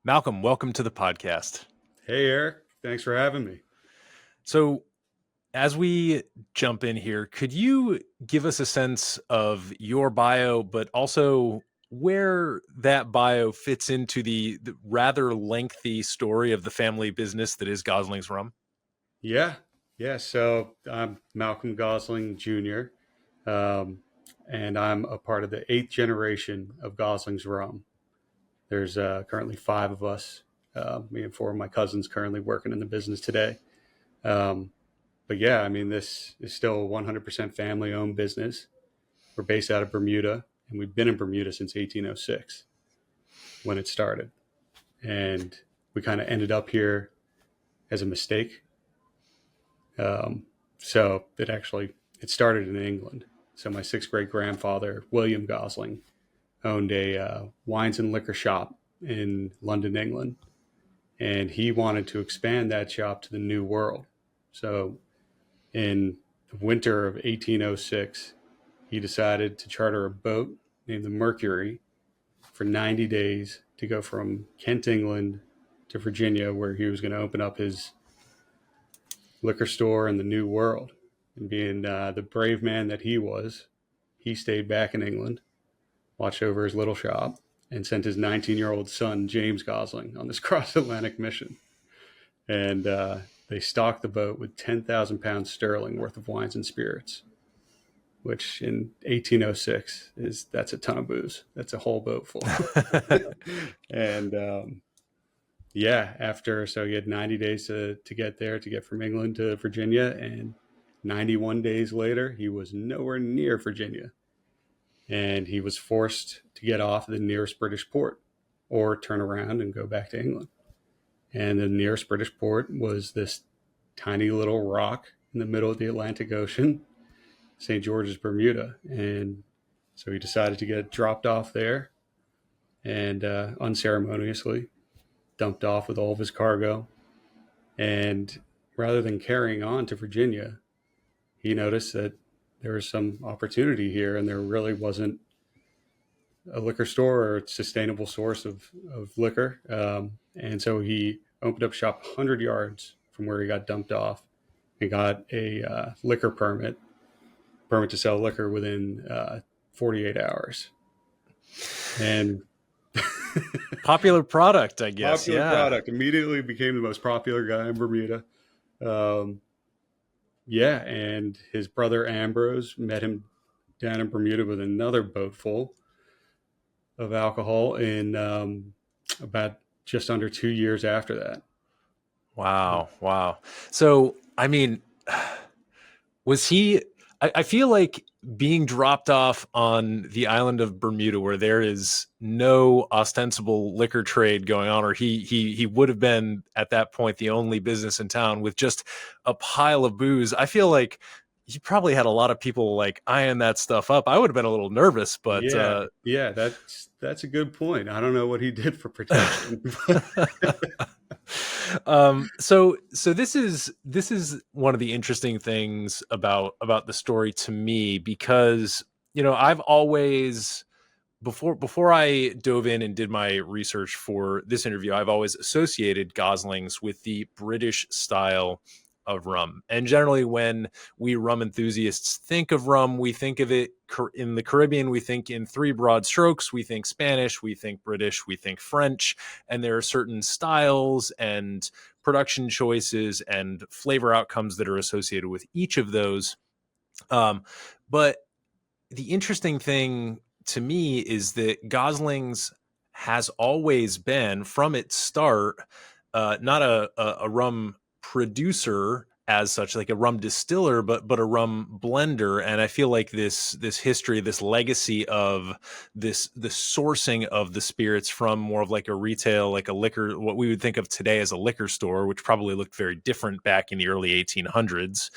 Malcolm, welcome to the podcast. Hey, Eric. Thanks for having me. So, as we jump in here, could you give us a sense of your bio, but also where that bio fits into the rather lengthy story of the family business that is Goslings Rum? Yeah. Yeah. So I'm Malcolm Gosling Jr., um, and I'm a part of the eighth generation of Goslings Rum. There's currently five of us, me and four of my cousins currently working in the business today. Um, but yeah, I mean, this is still a 100% family owned business. We're based out of Bermuda, and we've been in Bermuda since 1806 when it started. And we kind of ended up here as a mistake. Um, so it started in England. So my sixth great grandfather, William Gosling, owned a wines and liquor shop in London, England, and he wanted to expand that shop to the New World. So in the winter of 1806, he decided to charter a boat named the Mercury for 90 days to go from Kent, England to Virginia, where he was going to open up his liquor store in the New World. And being the brave man that he stayed back in England, watched over his little shop, and sent his 19-year-old son, James Gosling, on this cross Atlantic mission. And they stocked the boat with 10,000 pounds sterling worth of wines and spirits, which in 1806 that's a ton of booze. That's a whole boat full. And so he had 90 days to get there, to get from England to Virginia. And 91 days later, he was nowhere near Virginia. And he was forced to get off the nearest British port or turn around and go back to England. And the nearest British port was this tiny little rock in the middle of the Atlantic Ocean, St. George's, Bermuda. And so he decided to get dropped off there and unceremoniously dumped off with all of his cargo. And rather than carrying on to Virginia, he noticed that there was some opportunity here, and there really wasn't a liquor store or a sustainable source of liquor. And so he opened up shop 100 yards from where he got dumped off and got a liquor permit to sell liquor within 48 hours. And Popular product, I guess. popular Yeah. product, immediately became the most popular guy in Bermuda. Um, yeah, and his brother Ambrose met him down in Bermuda with another boat full of alcohol in about just under 2 years after that. Wow. Wow. So, I mean, was he? I feel like being dropped off on the island of Bermuda, where there is no ostensible liquor trade going on, or he would have been at that point the only business in town with just a pile of booze. I feel like he probably had a lot of people like eyeing that stuff up. I would have been a little nervous, but Yeah, that's a good point. I don't know what he did for protection. so this is one of the interesting things about the story to me, because I've always, before I dove in and did my research for this interview, I've always associated Goslings with the British style of rum. And generally, when we rum enthusiasts think of rum, we think of it in the Caribbean. We think in three broad strokes. We think Spanish, we think British, we think French. And there are certain styles and production choices and flavor outcomes that are associated with each of those. But the interesting thing to me is that Goslings has always been, from its start, not a rum producer as such, like a rum distiller, but a rum blender. And I feel like this history, this legacy of the sourcing of the spirits from more of like a retail, like a liquor, what we would think of today as a liquor store, which probably looked very different back in the early 1800s,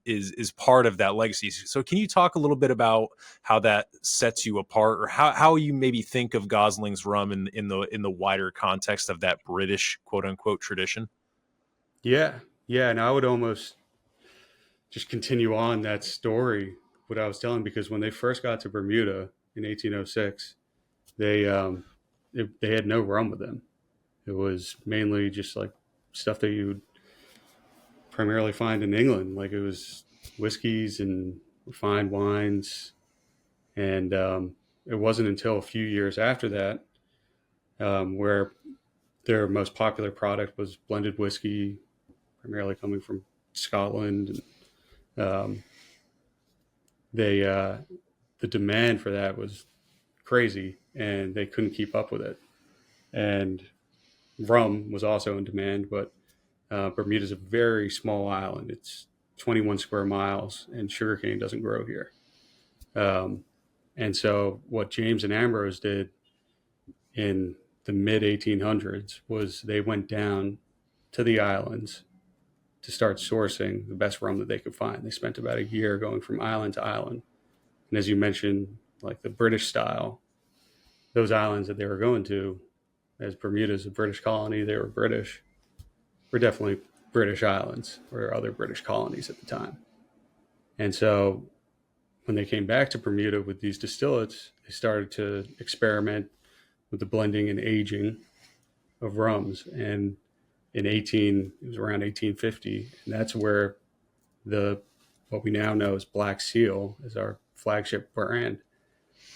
is part of that legacy. So can you talk a little bit about how that sets you apart, or how you maybe think of Gosling's rum in the wider context of that British quote unquote tradition? Yeah, yeah, and I would almost just continue on that story, what I was telling, because when they first got to Bermuda in 1806, they they had no rum with them. It was mainly just like stuff that you would primarily find in England. Like it was whiskeys and refined wines. And it wasn't until a few years after that where their most popular product was blended whiskey, primarily coming from Scotland. And they the demand for that was crazy, and they couldn't keep up with it. And rum was also in demand, but Bermuda is a very small island. It's 21 square miles, and sugarcane doesn't grow here. Um, and so, what James and Ambrose did in the mid 1800s was they went down to the islands to start sourcing the best rum that they could find. They spent about a year going from island to island. And as you mentioned, like the British style, those islands that they were going to, as Bermuda is a British colony, they were British, were definitely British islands or other British colonies at the time. And so when they came back to Bermuda with these distillates, they started to experiment with the blending and aging of rums. And it was around 1850, and that's where the what we now know as Black Seal is our flagship brand,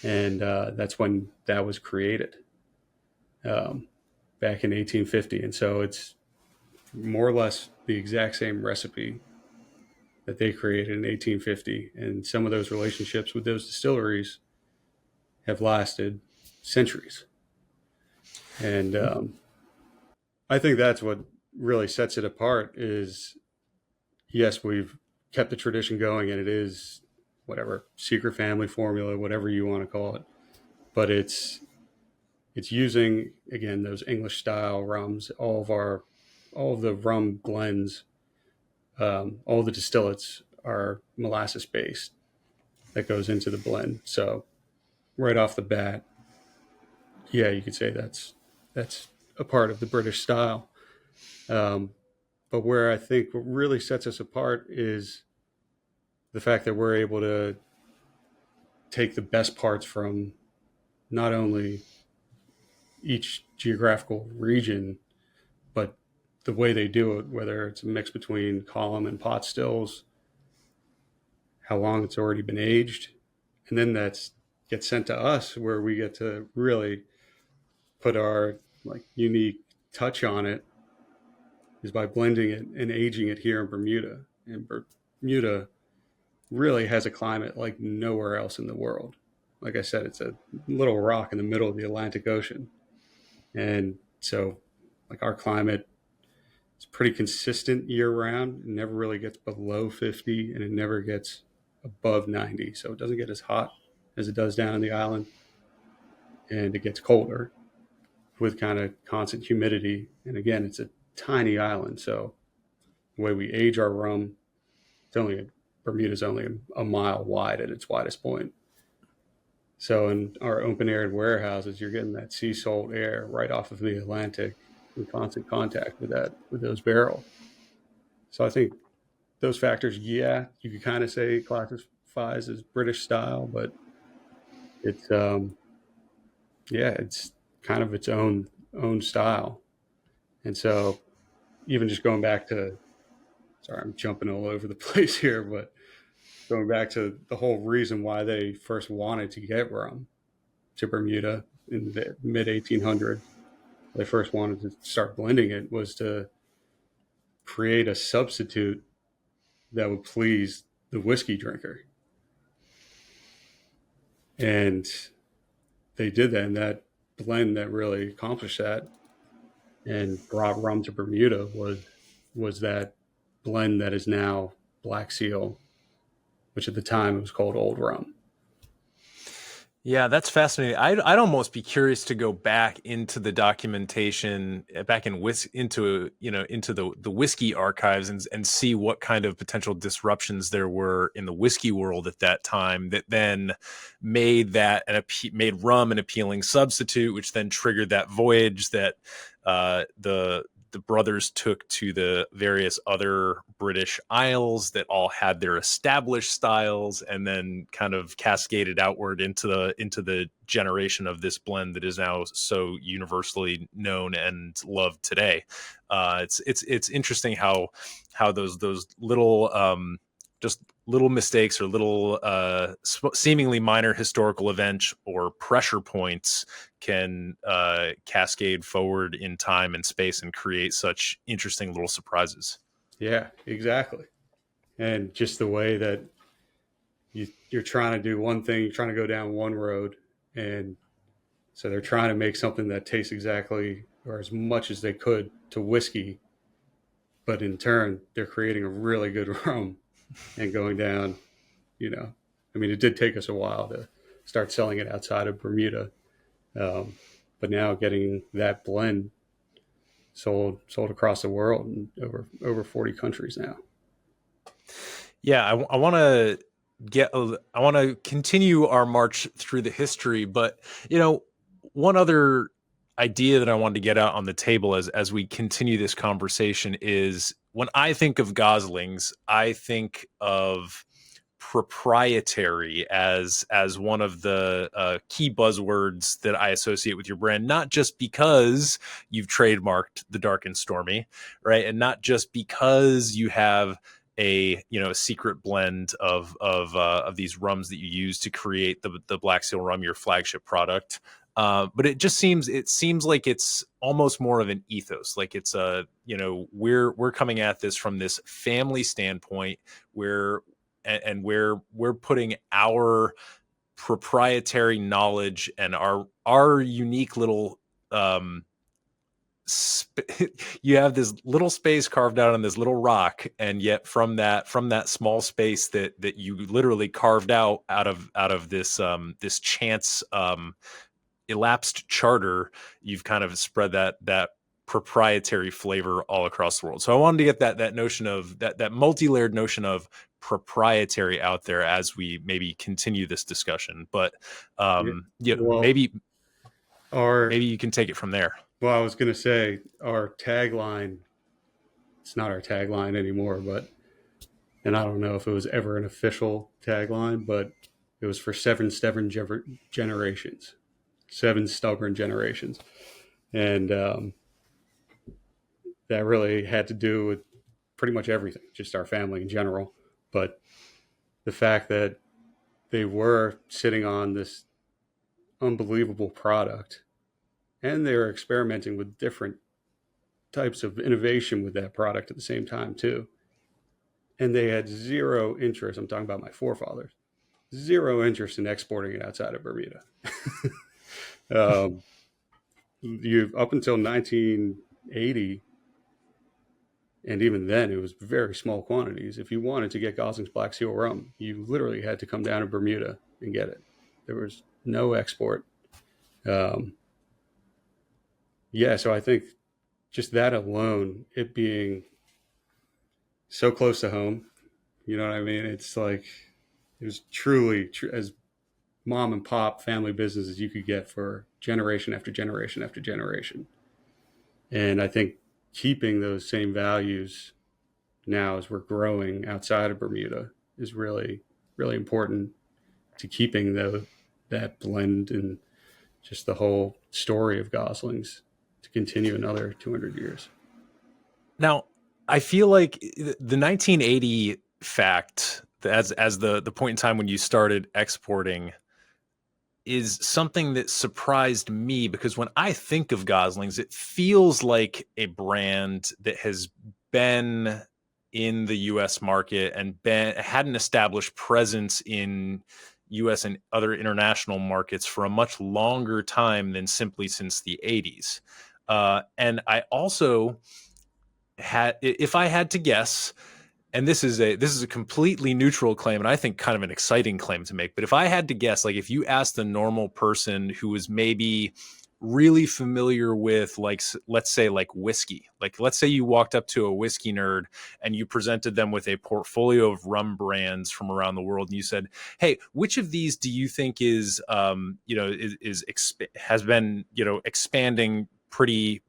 and that's when that was created back in 1850. And so it's more or less the exact same recipe that they created in 1850, and some of those relationships with those distilleries have lasted centuries. And I think that's what really sets it apart is, yes, we've kept the tradition going, and it is whatever secret family formula, whatever you want to call it, but it's using again those English style rums. All of the rum blends, all the distillates are molasses based that goes into the blend. So right off the bat, yeah, you could say that's a part of the British style. Um, but where I think what really sets us apart is the fact that we're able to take the best parts from not only each geographical region, but the way they do it, whether it's a mix between column and pot stills, how long it's already been aged, and then that's gets sent to us where we get to really put our like unique touch on it is by blending it and aging it here in Bermuda. And Bermuda really has a climate like nowhere else in the world. Like I said, it's a little rock in the middle of the Atlantic Ocean. And so like our climate is pretty consistent year round. It never really gets below 50 and it never gets above 90. So it doesn't get as hot as it does down in the island. And it gets colder with kind of constant humidity. And again, it's a tiny island. So the way we age our rum, Bermuda's only a mile wide at its widest point. So in our open air warehouses, you're getting that sea salt air right off of the Atlantic in constant contact with those barrels. So I think those factors, yeah, you could kind of say it classifies as British style, but it's it's kind of its own style. And so even just going back to, sorry, I'm jumping all over the place here, but going back to the whole reason why they first wanted to get rum to Bermuda in the mid 1800s, they first wanted to start blending it was to create a substitute that would please the whiskey drinker. And they did that, and that blend that really accomplished that and brought rum to Bermuda was that blend that is now Black Seal, which at the time it was called Old Rum. Yeah, that's fascinating. I'd almost be curious to go back into the documentation, back into the whiskey archives and see what kind of potential disruptions there were in the whiskey world at that time that then made made rum an appealing substitute, which then triggered that voyage that the the brothers took to the various other British isles that all had their established styles, and then kind of cascaded outward into the generation of this blend that is now so universally known and loved today. It's interesting how those little just little mistakes or little seemingly minor historical events or pressure points can cascade forward in time and space and create such interesting little surprises. Yeah, exactly. And just the way that you're trying to do one thing, you're trying to go down one road, and so they're trying to make something that tastes exactly or as much as they could to whiskey, but in turn they're creating a really good rum and going down. I mean, it did take us a while to start selling it outside of Bermuda, but now getting that blend sold across the world in over 40 countries now. Yeah, I want to I want to continue our march through the history, but one other idea that I wanted to get out on the table as we continue this conversation is, when I think of Goslings, I think of proprietary as one of the key buzzwords that I associate with your brand, not just because you've trademarked the Dark and Stormy, right? And not just because you have a secret blend of these rums that you use to create the Black Seal Rum, your flagship product. But it seems like it's almost more of an ethos. Like it's we're coming at this from this family standpoint where we're putting our proprietary knowledge and our unique little you have this little space carved out on this little rock, and yet from that small space that you literally carved out of this chance elapsed charter, you've kind of spread that proprietary flavor all across the world. So I wanted to get that notion of that multi-layered notion of proprietary out there as we maybe continue this discussion. But Well, maybe our you can take it from there. well, I was going to say our tagline. It's not our tagline anymore, and I don't know if it was ever an official tagline, but it was for seven stubborn generations, and that really had to do with pretty much everything, just our family in general. But the fact that they were sitting on this unbelievable product, and they were experimenting with different types of innovation with that product at the same time too. And they had zero interest. I'm talking about my forefathers. Zero interest in exporting it outside of Bermuda. You up until 1980, and even then it was very small quantities. If you wanted to get Goslings Black Seal Rum, you literally had to come down to Bermuda and get it. There was no export. So I think just that alone, it being so close to home, you know what I mean? It's like, it was truly as mom and pop family business as you could get for generation after generation after generation. And I think keeping those same values now as we're growing outside of Bermuda is really, really important to keeping that blend and just the whole story of Goslings to continue another 200 years. Now, I feel like the 1980 fact, as the point in time when you started exporting, is something that surprised me, because when I think of Goslings, it feels like a brand that has been in the US market and had an established presence in US and other international markets for a much longer time than simply since the 80s. And I also if I had to guess, and this is a completely neutral claim, and I think kind of an exciting claim to make, but if I had to guess, like if you asked the normal person who was maybe really familiar with, like, let's say like whiskey, like let's say you walked up to a whiskey nerd and you presented them with a portfolio of rum brands from around the world, and you said, hey, which of these do you think has been expanding pretty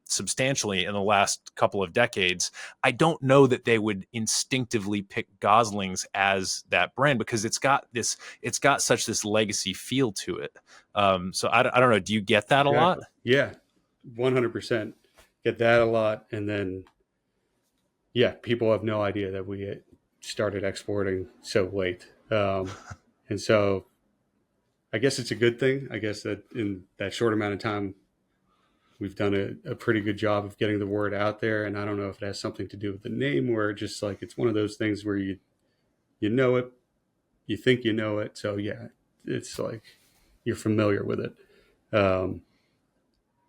substantially in the last couple of decades. I don't know that they would instinctively pick Goslings as that brand, because it's got such this legacy feel to it. So I don't know. Do you get that a lot? Exactly. Yeah, 100% get that a lot. And then, yeah, people have no idea that we started exporting so late. And so I guess it's a good thing. I guess that in that short amount of time, we've done a pretty good job of getting the word out there. And I don't know if it has something to do with the name, where just like it's one of those things where you know it, you think you know it. So yeah, it's like you're familiar with it.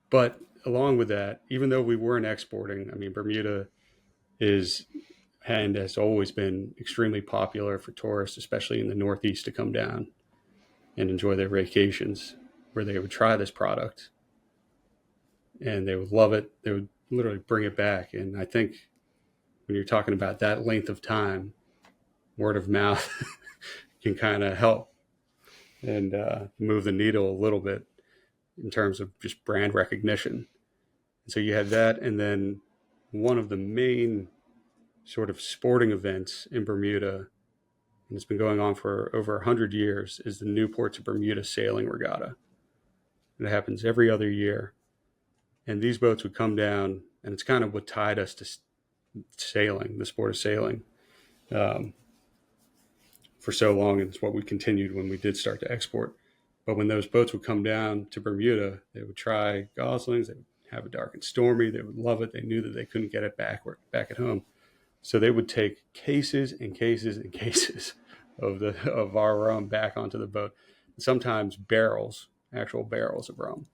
But along with that, even though we weren't exporting, I mean, Bermuda is and has always been extremely popular for tourists, especially in the Northeast, to come down and enjoy their vacations, where they would try this product and they would love it. They would literally bring it back. And I think when you're talking about that length of time, word of mouth can kind of help and move the needle a little bit in terms of just brand recognition. And so you had that. And then one of the main sort of sporting events in Bermuda, and it's been going on for over 100 years, is the Newport to Bermuda Sailing Regatta. It happens every other year. And these boats would come down, and it's kind of what tied us to sailing, the sport of sailing, for so long. And it's what we continued when we did start to export. But when those boats would come down to Bermuda, they would try Goslings, they would have a Dark and Stormy, they would love it. They knew that they couldn't get it back at home. So they would take cases and cases and cases of our rum back onto the boat. And sometimes barrels, actual barrels of rum.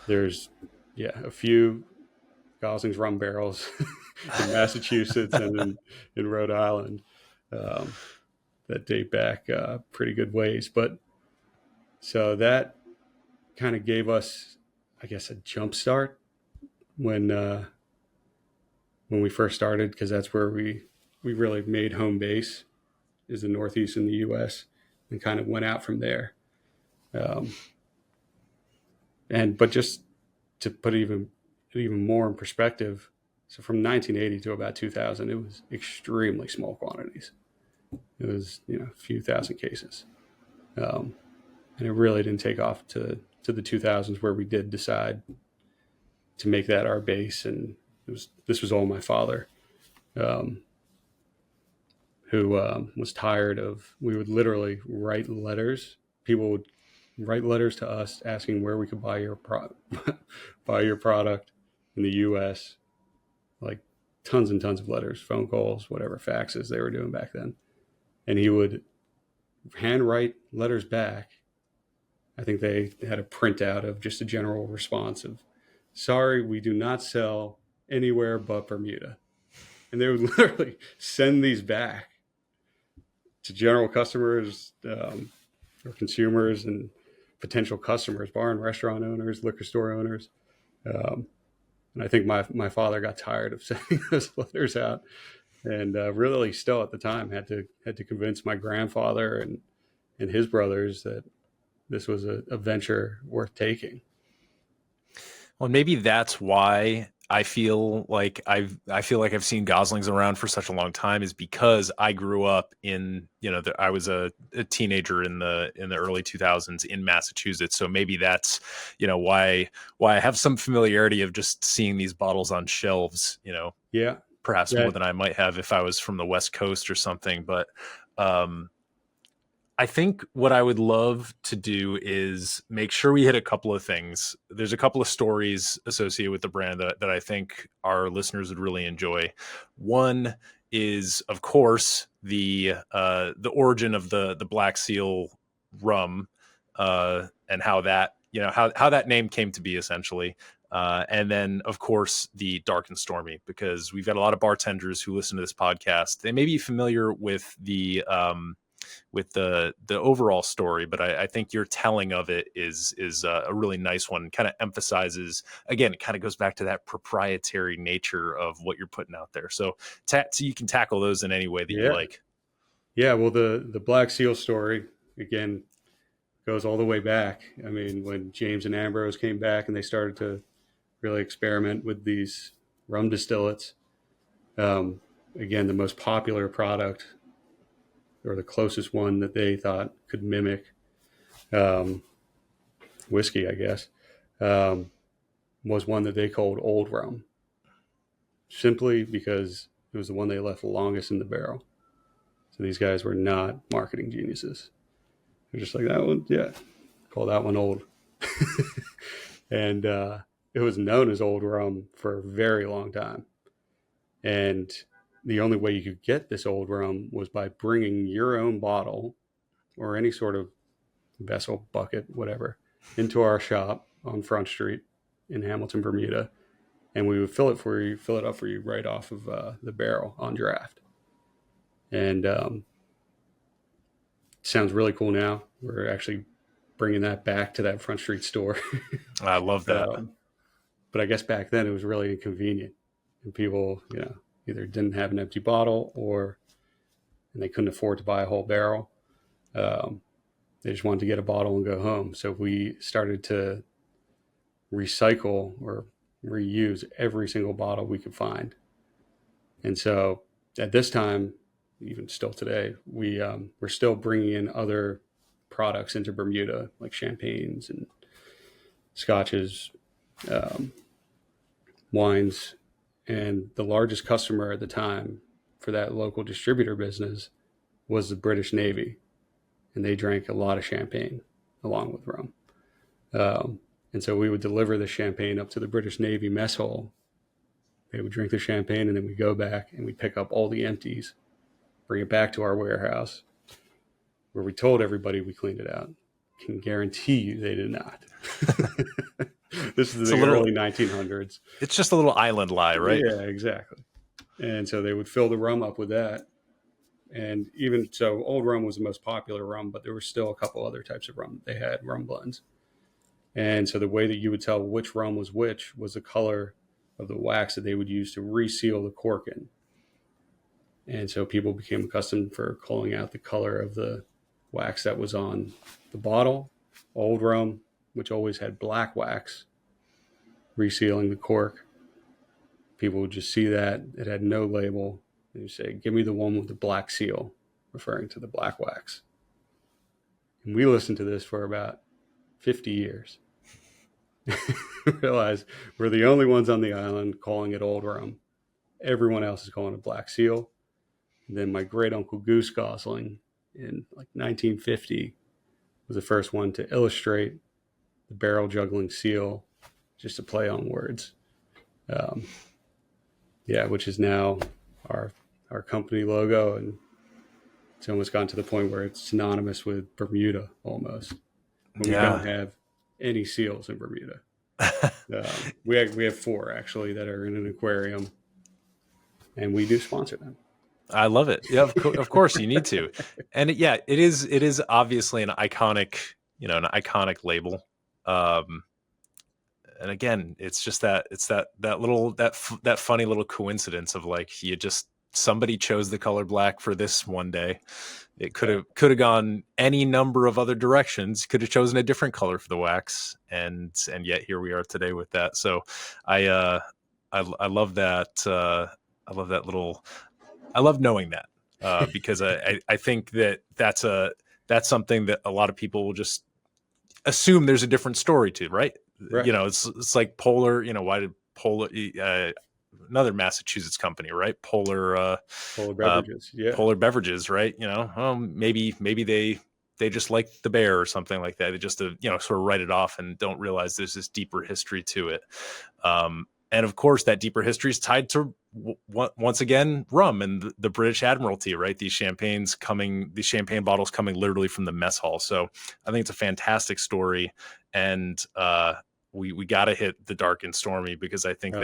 There's a few Goslings rum barrels in Massachusetts and in Rhode Island that date back pretty good ways. But so that kind of gave us, I guess, a jump start when we first started, because that's where we really made home base, is the Northeast in the U.S., and kind of went out from there. But just to put even more in perspective, so from 1980 to about 2000, it was extremely small quantities. It was a few thousand cases, and it really didn't take off to the 2000s, where we did decide to make that our base. And this was all my father, who was tired of, we would literally write letters. People would write letters to us asking where we could buy your product in the U.S., like tons and tons of letters, phone calls, whatever, faxes they were doing back then. And he would handwrite letters back. I think they had a printout of just a general response of, "Sorry, we do not sell anywhere but Bermuda." And they would literally send these back to general customers, or consumers and potential customers, bar and restaurant owners, liquor store owners. And I think my father got tired of sending those letters out, and really still at the time had to convince my grandfather and his brothers that this was a venture worth taking. Well, maybe that's why I feel like I've seen Goslings around for such a long time, is because I grew up in, I was a teenager in the early 2000s in Massachusetts. So maybe that's, why I have some familiarity of just seeing these bottles on shelves, Yeah. perhaps more than I might have if I was from the West Coast or something. But I think what I would love to do is make sure we hit a couple of things. There's a couple of stories associated with the brand that I think our listeners would really enjoy. One is, of course, the origin of the Black Seal rum, and how that how that name came to be, essentially. And then, of course, the Dark and Stormy, because we've got a lot of bartenders who listen to this podcast. They may be familiar with the overall story, but I think your telling of it is a really nice one. Kind of emphasizes, again, it kind of goes back to that proprietary nature of what you're putting out there. So you can tackle those in any way that you like. Yeah. Well, the Black Seal story, again, goes all the way back. I mean, when James and Ambrose came back and they started to really experiment with these rum distillates, again, the most popular product, or the closest one that they thought could mimic um, whiskey, I guess, um, was one that they called Old Rum, simply because it was the one they left the longest in the barrel. So these guys were not marketing geniuses. They're just like, that one, yeah, call that one old. And it was known as Old Rum for a very long time. And the only way you could get this Old Rum was by bringing your own bottle or any sort of vessel, bucket, whatever, into our shop on Front Street in Hamilton, Bermuda. And we would fill it up for you right off of the barrel on draft. And sounds really cool now. We're actually bringing that back to that Front Street store. I love that. But I guess back then it was really inconvenient. And people, either didn't have an empty bottle and they couldn't afford to buy a whole barrel. They just wanted to get a bottle and go home. So we started to recycle or reuse every single bottle we could find. And so at this time, even still today, we're still bringing in other products into Bermuda, like champagnes and scotches, wines. And the largest customer at the time for that local distributor business was the British Navy. And they drank a lot of champagne along with rum. And so we would deliver the champagne up to the British Navy mess hall. They would drink the champagne, and then we go back and we pick up all the empties, bring it back to our warehouse, where we told everybody we cleaned it out. Can guarantee you they did not. This is the early 1900s. It's just a little island lie, right? Yeah, exactly. And so they would fill the rum up with that. And even so, Old Rum was the most popular rum, but there were still a couple other types of rum. They had rum blends. And so the way that you would tell which rum was which was the color of the wax that they would use to reseal the cork in. And so people became accustomed for calling out the color of the wax that was on the bottle. Old Rum, which always had black wax, resealing the cork. People would just see that. It had no label. And you say, give me the one with the black seal, referring to the black wax. And we listened to this for about 50 years. Realize we're the only ones on the island calling it Old Rum. Everyone else is calling it Black Seal. And then my great uncle Goose Gosling in like 1950 was the first one to illustrate the barrel juggling seal, just to play on words. Which is now our company logo, and it's almost gotten to the point where it's synonymous with Bermuda almost. When we don't have any seals in Bermuda. We have 4 actually that are in an aquarium, and we do sponsor them. I love it. Yeah, of course you need to. And it is obviously an iconic label. And again, it's just that funny little coincidence of like, somebody chose the color black for this one day. It could have gone any number of other directions, could have chosen a different color for the wax. And yet here we are today with that. So I love that. I love knowing that, because I think that's something that a lot of people will just assume there's a different story to, right? Right. It's like Polar, why did Polar, another Massachusetts company, right? Polar Beverages. Polar Beverages, right? Maybe they just like the bear or something like that. They just, sort of write it off and don't realize there's this deeper history to it. And of course, that deeper history is tied to once again rum and the British Admiralty, right? These champagne bottles coming literally from the mess hall. So I think it's a fantastic story, and we got to hit the Dark and Stormy, because I think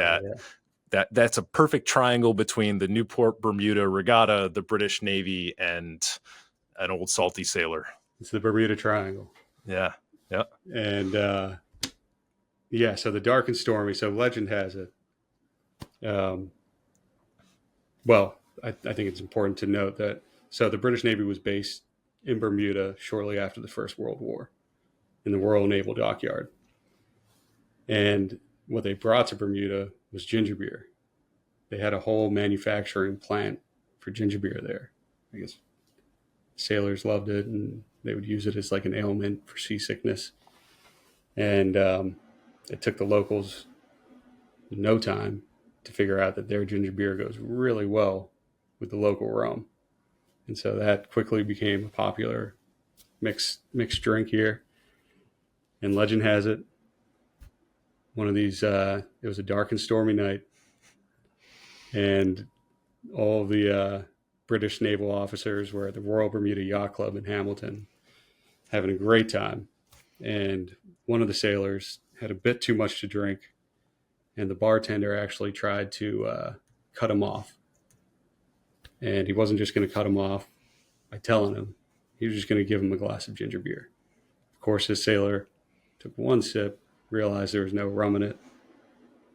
that's a perfect triangle between the Newport Bermuda Regatta, the British Navy, and an old salty sailor. It's the Bermuda Triangle. Yeah. And so the Dark and Stormy. So legend has it. I think it's important to note that the British Navy was based in Bermuda shortly after the First World War. in the Royal Naval Dockyard. And what they brought to Bermuda was ginger beer. They had a whole manufacturing plant for ginger beer there. I guess sailors loved it, and they would use it as like an ailment for seasickness. And it took the locals no time to figure out that their ginger beer goes really well with the local rum. And so that quickly became a popular mixed drink here. And legend has it, one of these, it was a dark and stormy night, and all the British naval officers were at the Royal Bermuda Yacht Club in Hamilton having a great time. And one of the sailors had a bit too much to drink, and the bartender actually tried to cut him off. And he wasn't just going to cut him off by telling him. He was just going to give him a glass of ginger beer. Of course, this sailor took one sip, realized there was no rum in it,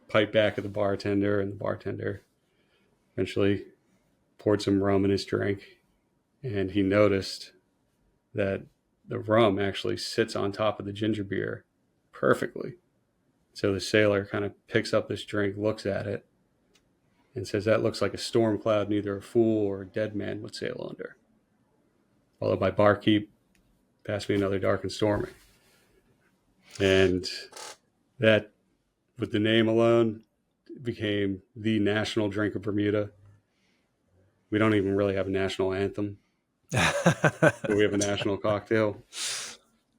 piped back at the bartender, and the bartender eventually poured some rum in his drink. And he noticed that the rum actually sits on top of the ginger beer perfectly. So the sailor kind of picks up this drink, looks at it, and says, "That looks like a storm cloud neither a fool or a dead man would sail under." Followed by "Barkeep, pass me another dark and stormy." And that, with the name alone, became the national drink of Bermuda. We don't even really have a national anthem, but we have a national cocktail.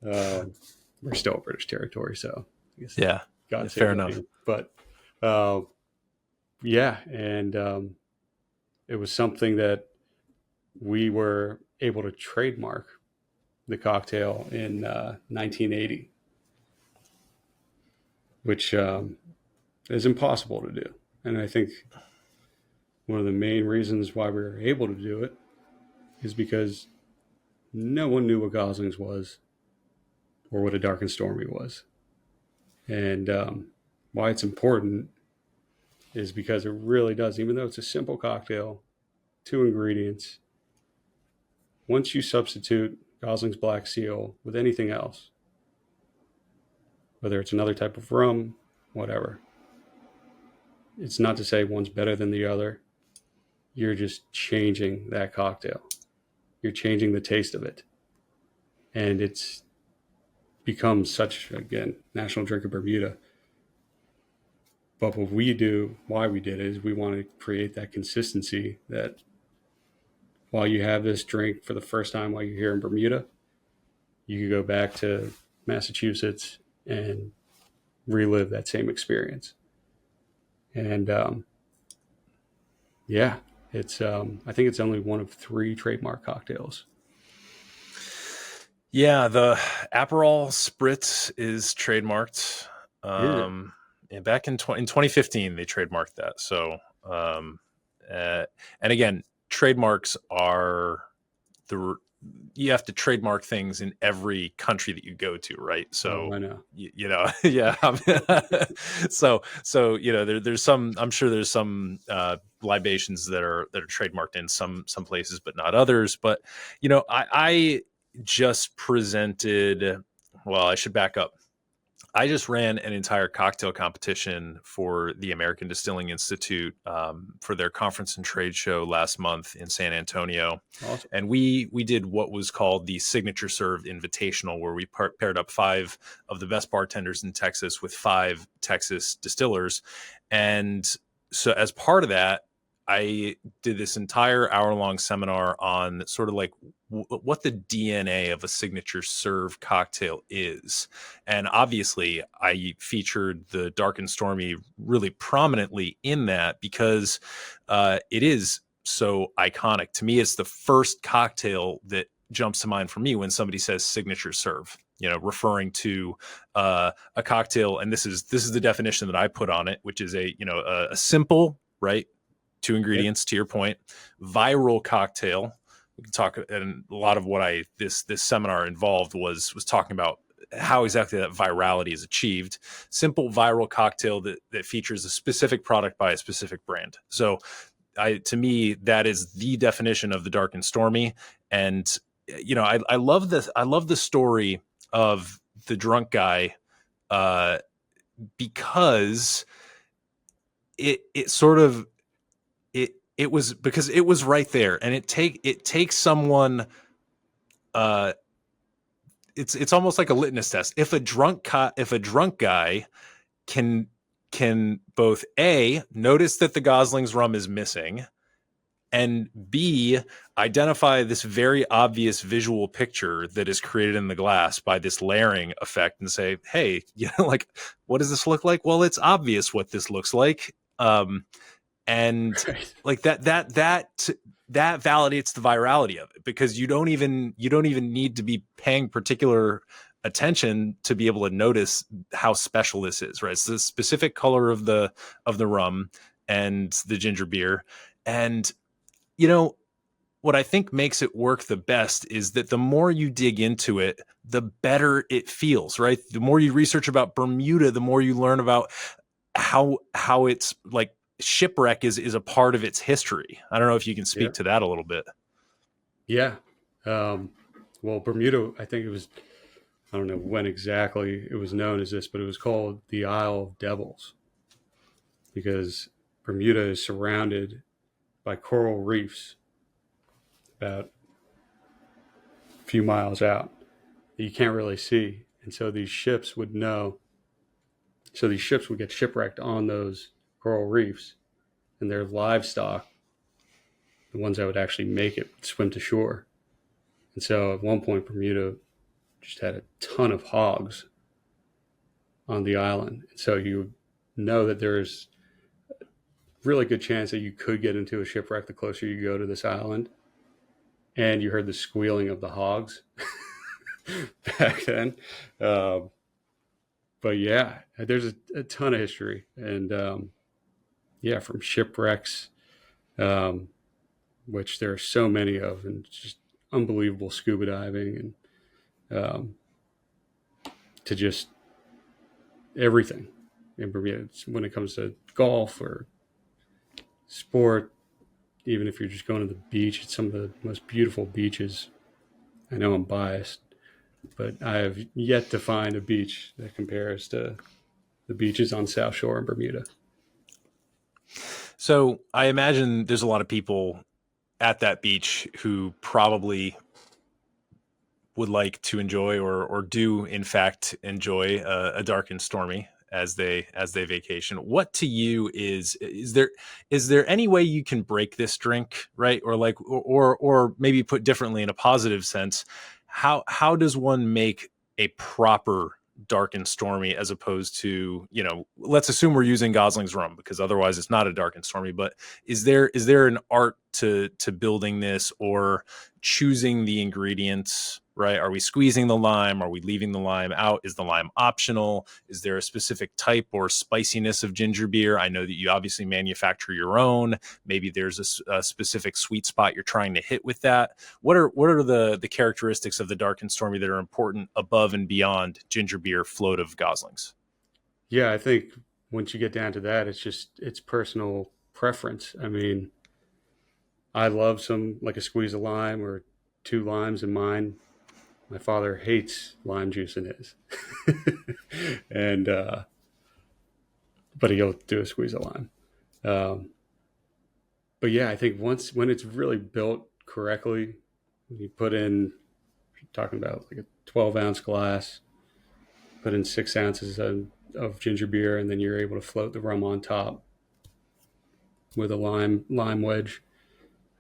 We're still a British territory, so I guess yeah, God fair enough. But yeah, and it was something that we were able to trademark the cocktail in 1980, which is impossible to do. And I think one of the main reasons why we were able to do it is because no one knew what Goslings was or what a Dark and Stormy was. And why it's important is because it really does, even though it's a simple cocktail, 2 ingredients, once you substitute Gosling's Black Seal with anything else, whether it's another type of rum, whatever, it's not to say one's better than the other. You're just changing that cocktail. You're changing the taste of it. And it's become such, again, national drink of Bermuda. But what we do, why we did it, is we want to create that consistency that while you have this drink for the first time while you're here in Bermuda, you can go back to Massachusetts and relive that same experience. And yeah, it's I think it's only one of 3 trademark cocktails. Yeah, the Aperol Spritz is trademarked. And back in 2015, they trademarked that. So, and again, trademarks are you have to trademark things in every country that you go to, right? So, I know. you know, yeah. so there's some. I'm sure there's some libations that are trademarked in some places, but not others. But I just presented. Well, I should back up. I just ran an entire cocktail competition for the American Distilling Institute for their conference and trade show last month in San Antonio. Awesome. And we did what was called the Signature Serve Invitational, where we paired up 5 of the best bartenders in Texas with 5 Texas distillers. And so as part of that, I did this entire hour-long seminar on sort of like what the DNA of a signature serve cocktail is. And obviously, I featured the Dark and Stormy really prominently in that because it is so iconic. To me, it's the first cocktail that jumps to mind for me when somebody says signature serve, referring to a cocktail. And this is the definition that I put on it, which is a simple, right? 2 ingredients, to your point, viral cocktail. We can talk, and a lot of what this seminar involved was talking about how exactly that virality is achieved. Simple viral cocktail that features a specific product by a specific brand. So to me, that is the definition of the Dark and Stormy. And I love this. I love the story of the drunk guy, uh, because it sort of it was because it was right there, and it takes someone. Uh, it's almost like a litmus test. If a drunk guy can both A, notice that the Goslings rum is missing, and B, identify this very obvious visual picture that is created in the glass by this layering effect, and say, hey, like, what does this look like? Well, it's obvious what this looks like. And Right. like that validates the virality of it, because you don't even need to be paying particular attention to be able to notice how special this is, right? It's the specific color of the rum and the ginger beer. And you know what I think makes it work the best is that the more you dig into it, the better it feels, right? The more you research about Bermuda, the more you learn about how it's like shipwreck is a part of its history. I don't know if you can Yeah. speak to that a little bit. Yeah. Um, well, Bermuda, I think it was, I don't know when exactly it was known as this, but it was called the Isle of Devils because Bermuda is surrounded by coral reefs about a few miles out that you can't really see. And so these ships would know, so these ships would get shipwrecked on those coral reefs, and their livestock, the ones that would actually make it, would swim to shore. And so at one point, Bermuda just had a ton of hogs on the island. And so you know that there's a really good chance that you could get into a shipwreck the closer you go to this island. And you heard the squealing of the hogs back then. Um, but yeah, there's a ton of history. And yeah, from shipwrecks, um, which there are so many of, and just unbelievable scuba diving, and to just everything in Bermuda. When it comes to golf or sport, even if you're just going to the beach, it's some of the most beautiful beaches. I know I'm biased, but I have yet to find a beach that compares to the beaches on South Shore in Bermuda. So I imagine there's a lot of people at that beach who probably would like to enjoy or do in fact enjoy a dark and stormy as they vacation. What to you is there any way you can break this drink, right? Or like or maybe put differently, in a positive sense, how does one make a proper dark and stormy, as opposed to, let's assume we're using Gosling's rum, because otherwise it's not a dark and stormy. But is there an art to building this, or choosing the ingredients, right? Are we squeezing the lime? Are we leaving the lime out? Is the lime optional? Is there a specific type or spiciness of ginger beer? I know that you obviously manufacture your own. Maybe there's a specific sweet spot you're trying to hit with that. What are the characteristics of the dark and stormy that are important above and beyond ginger beer float of Goslings? Yeah, I think once you get down to that, it's personal preference. I mean, I love some like a squeeze of lime or two limes in mine. My father hates lime juice in his, and but he'll do a squeeze of lime. Um, but yeah, I think once when it's really built correctly, when you put in, you're talking about like a 12-ounce glass, put in 6 ounces of ginger beer, and then you're able to float the rum on top with a lime wedge.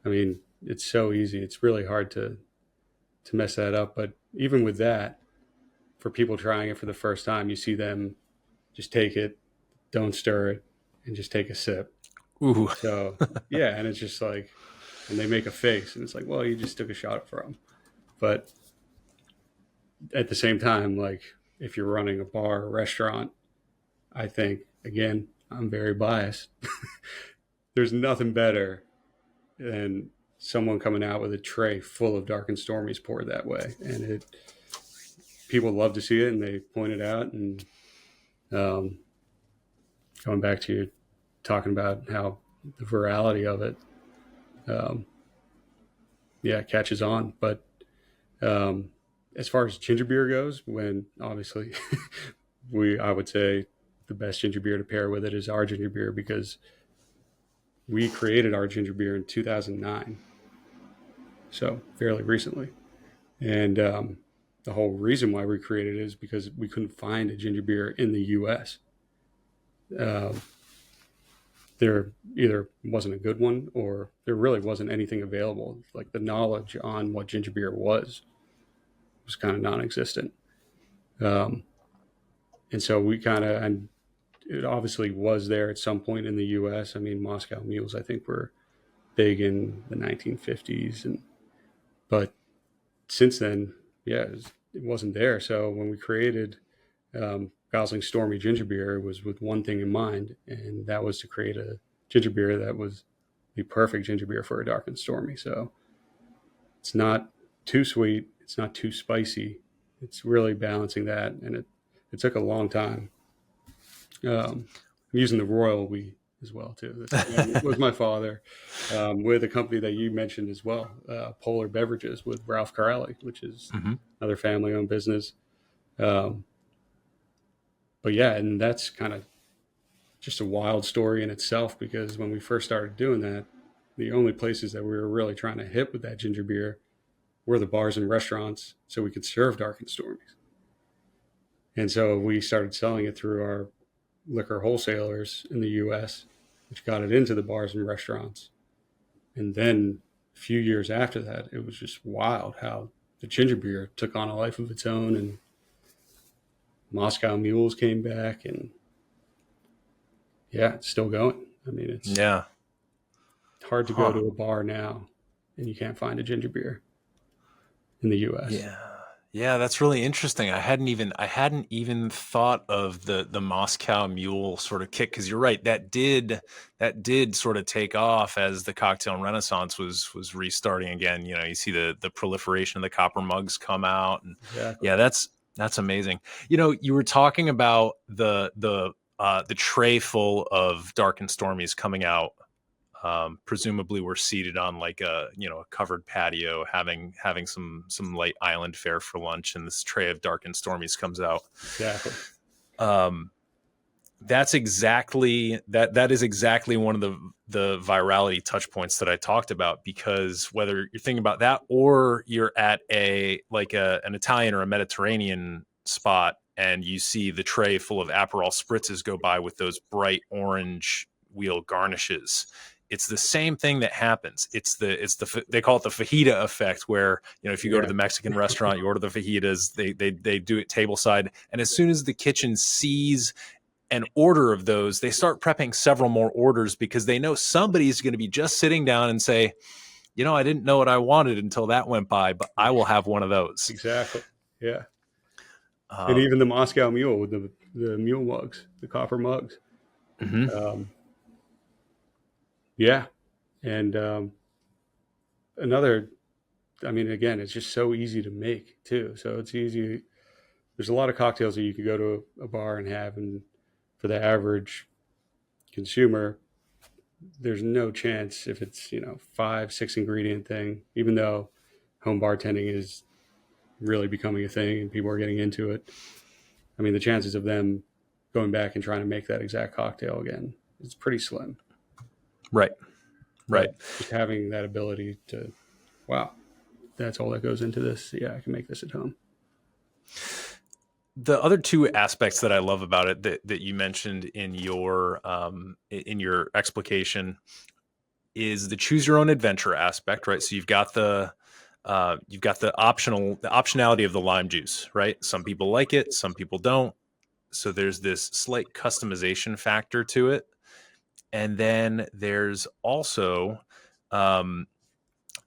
I mean, it's so easy. It's really hard to mess that up. But even with that, for people trying it for the first time, you see them just take it, don't stir it, and just take a sip. Ooh. So yeah, and it's just like, and they make a face, and it's like, well, you just took a shot from. But at the same time, like if you're running a bar or restaurant, I think again, I'm very biased. There's nothing better than someone coming out with a tray full of Dark and Stormies poured that way, and people love to see it, and they point it out. And um, going back to you talking about how the virality of it, um, yeah, catches on. But um, as far as ginger beer goes, when obviously I would say the best ginger beer to pair with it is our ginger beer, because we created our ginger beer in 2009, so fairly recently. And the whole reason why we created it is because we couldn't find a ginger beer in the U.S. Uh, there either wasn't a good one, or there really wasn't anything available. Like, the knowledge on what ginger beer was kind of non-existent. Um, and so we kind of, and it obviously was there at some point in the U.S. I mean, Moscow mules, I think, were big in the 1950s, but since then, yeah, it wasn't there. So when we created Goslings Stormy ginger beer, it was with one thing in mind, and that was to create a ginger beer that was the perfect ginger beer for a Dark and Stormy. So it's not too sweet, it's not too spicy. It's really balancing that, and it took a long time. I'm using the royal we as well too. This was my father, with a company that you mentioned as well, Polar Beverages, with Ralph Corelli, which is another family-owned business. Um, but yeah, and that's kind of just a wild story in itself, because when we first started doing that, the only places that we were really trying to hit with that ginger beer were the bars and restaurants, so we could serve Dark and Stormies. And so we started selling it through our liquor wholesalers in the U.S., which got it into the bars and restaurants. And then a few years after that, it was just wild how the ginger beer took on a life of its own, and Moscow mules came back, and yeah, it's still going. I mean, it's Yeah. hard to go to a bar now and you can't find a ginger beer in the U.S. Yeah. Yeah, that's really interesting. I hadn't even thought of the Moscow Mule sort of kick, because you're right, that did sort of take off as the cocktail renaissance was restarting again. You see the proliferation of the copper mugs come out, and Exactly. yeah, that's amazing. You were talking about the tray full of Dark and Stormies coming out. Presumably we're seated on like a covered patio, having some light island fare for lunch, and this tray of Dark and Stormies comes out. Exactly. That's exactly that is exactly one of the virality touch points that I talked about, because whether you're thinking about that or you're at an Italian or a Mediterranean spot and you see the tray full of Aperol spritzes go by with those bright orange wheel garnishes, it's the same thing that happens. They call it the fajita effect, where if you go to the Mexican restaurant, you order the fajitas, they do it tableside, and as soon as the kitchen sees an order of those, they start prepping several more orders, because they know somebody's going to be just sitting down and say, I didn't know what I wanted until that went by, but I will have one of those. Exactly. Yeah. And even the Moscow Mule with the mule mugs, the copper mugs. Yeah. And another, I mean, again, it's just so easy to make too. So it's easy. There's a lot of cocktails that you could go to a bar and have, and for the average consumer, there's no chance if it's 5-6 ingredient thing, even though home bartending is really becoming a thing and people are getting into it. I mean, the chances of them going back and trying to make that exact cocktail again is pretty slim. Right. But just having that ability to, wow, that's all that goes into this. Yeah, I can make this at home. The other two aspects that I love about it that you mentioned in your explication is the choose your own adventure aspect, right? So you've got the optionality of the lime juice, right? Some people like it, some people don't. So there's this slight customization factor to it. And then there's also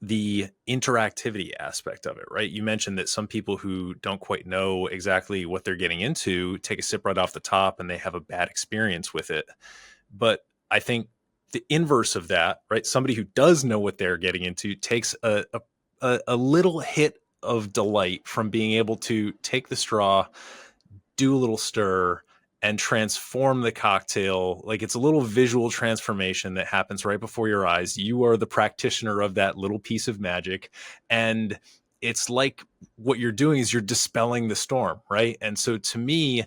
the interactivity aspect of it, right? You mentioned that some people who don't quite know exactly what they're getting into take a sip right off the top and they have a bad experience with it. But I think the inverse of that, right? Somebody who does know what they're getting into takes a little hit of delight from being able to take the straw, do a little stir, and transform the cocktail. Like, it's a little visual transformation that happens right before your eyes. You are the practitioner of that little piece of magic. And it's like what you're doing is you're dispelling the storm, right? And so to me,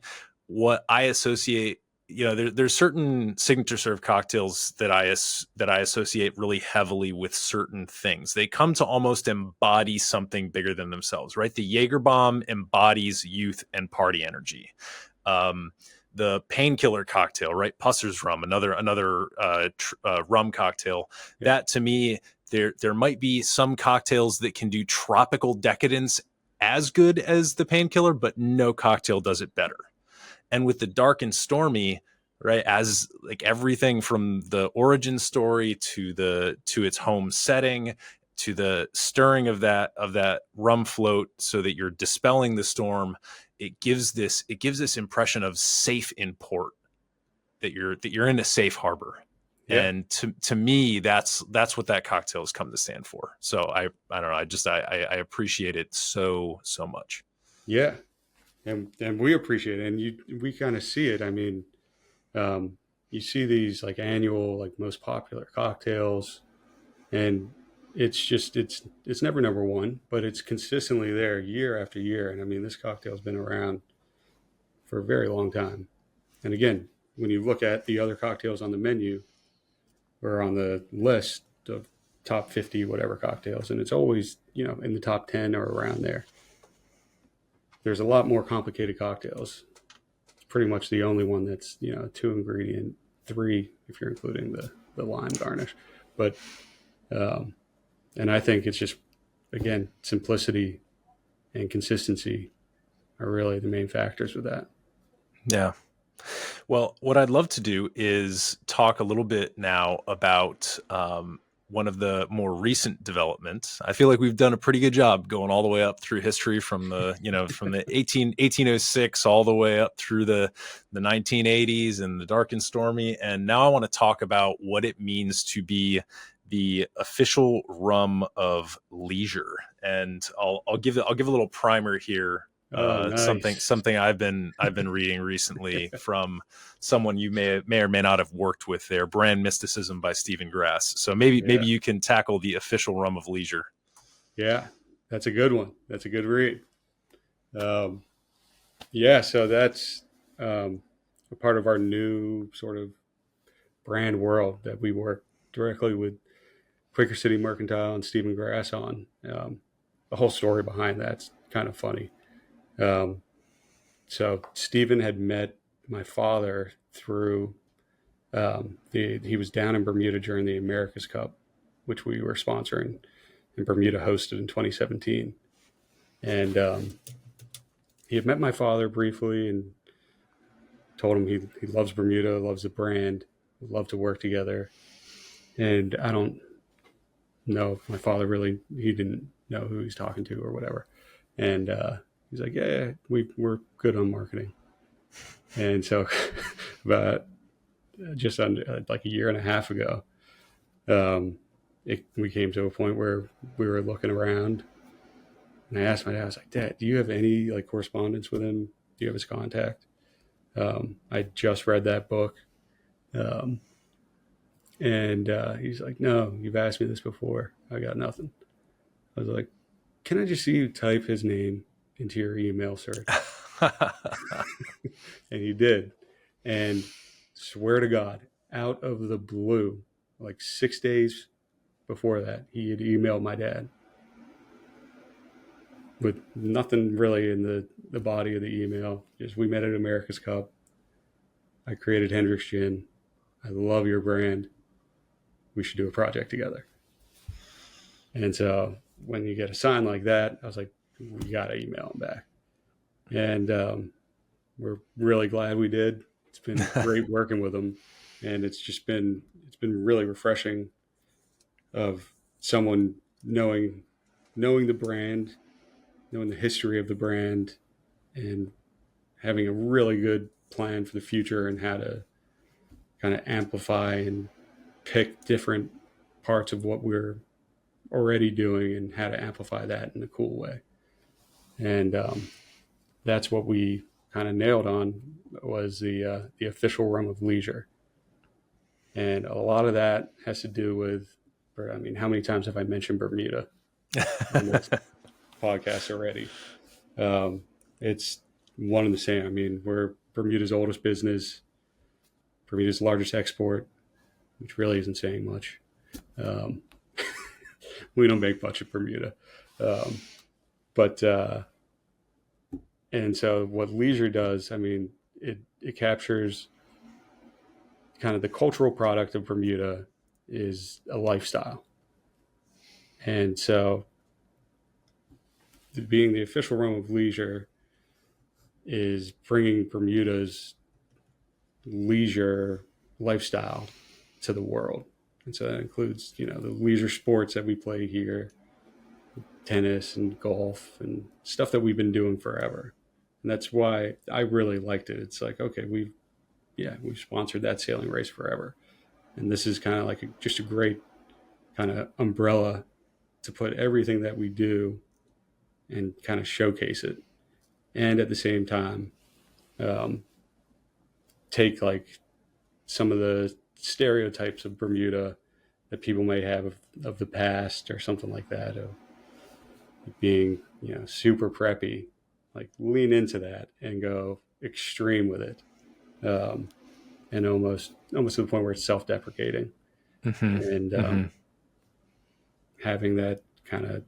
what I associate, there's certain signature serve cocktails that I associate really heavily with certain things. They come to almost embody something bigger than themselves, right? The Jaeger bomb embodies youth and party energy. The painkiller cocktail, right? Pusser's rum, another rum cocktail. Yeah. That to me, there might be some cocktails that can do tropical decadence as good as the painkiller, but no cocktail does it better. And with the Dark and Stormy, right, as like everything from the origin story to its home setting to the stirring of that rum float so that you're dispelling the storm, it gives this impression of safe in port, that you're in a safe harbor. Yeah. And to me, that's what that cocktail has come to stand for. So I don't know, I appreciate it so much. Yeah. And we appreciate it. And we kind of see it. I mean, you see these like annual, like most popular cocktails, and it's never number one, but it's consistently there year after year. And I mean, this cocktail's been around for a very long time. And again, when you look at the other cocktails on the menu or on the list of top 50 whatever cocktails, and it's always, in the top 10 or around there, there's a lot more complicated cocktails. It's pretty much the only one that's, 2 ingredient, 3 if you're including the lime garnish. But and I think it's just, again, simplicity and consistency are really the main factors with that. Yeah. Well, what I'd love to do is talk a little bit now about one of the more recent developments. I feel like we've done a pretty good job going all the way up through history from the 1806 all the way up through the 1980s and the Dark and Stormy. And now I want to talk about what it means to be the official rum of leisure. And I'll give a little primer here. Nice. Something I've been reading recently from someone you may or may not have worked with there, Brand Mysticism by Stephen Grass. So maybe you can tackle the official rum of leisure. Yeah, that's a good one. That's a good read. So that's a part of our new sort of brand world that we work directly with Quaker City Mercantile and Stephen Grass on. The whole story behind that's kind of funny. So Stephen had met my father through he was down in Bermuda during the America's Cup, which we were sponsoring, and Bermuda hosted in 2017. And he had met my father briefly and told him he loves Bermuda, loves the brand, would love to work together. And I don't know if my father he didn't know who he's talking to or whatever. And he's like, yeah, we're good on marketing. And so about just under like a year and a half ago, we came to a point where we were looking around, and I asked my dad, I was like, Dad, do you have any like correspondence with him? Do you have his contact? I just read that book. And he's like, no, you've asked me this before. I got nothing. I was like, can I just see you type his name into your email search? And he did. And swear to God, out of the blue, like 6 days before that, he had emailed my dad with nothing really in the body of the email. Just, we met at America's Cup. I created Hendrick's Gin. I love your brand. We should do a project together. And so when you get a sign like that, I was like, we got to email him back. And we're really glad we did. It's been great working with him. And it's been really refreshing of someone knowing the brand, knowing the history of the brand, and having a really good plan for the future and how to kind of amplify and pick different parts of what we're already doing and how to amplify that in a cool way. And that's what we kind of nailed on, was the official rum of leisure. And a lot of that has to do with, how many times have I mentioned Bermuda on this? podcast already. It's one and the same. I mean, we're Bermuda's oldest business, Bermuda's largest export, which really isn't saying much. Um, we don't make much of Bermuda. Um, but, and so what leisure does, I mean, it captures kind of the cultural product of Bermuda is a lifestyle. And so being the official rum of leisure is bringing Bermuda's leisure lifestyle to the world. And so that includes, the leisure sports that we play here, tennis and golf and stuff that we've been doing forever. And that's why I really liked it. It's like, okay, we've sponsored that sailing race forever. And this is kind of like just a great kind of umbrella to put everything that we do and kind of showcase it. And at the same time, take like some of the stereotypes of Bermuda that people may have of the past or something like that, of being, super preppy, like lean into that and go extreme with it. And almost to the point where it's self-deprecating, and having that kind of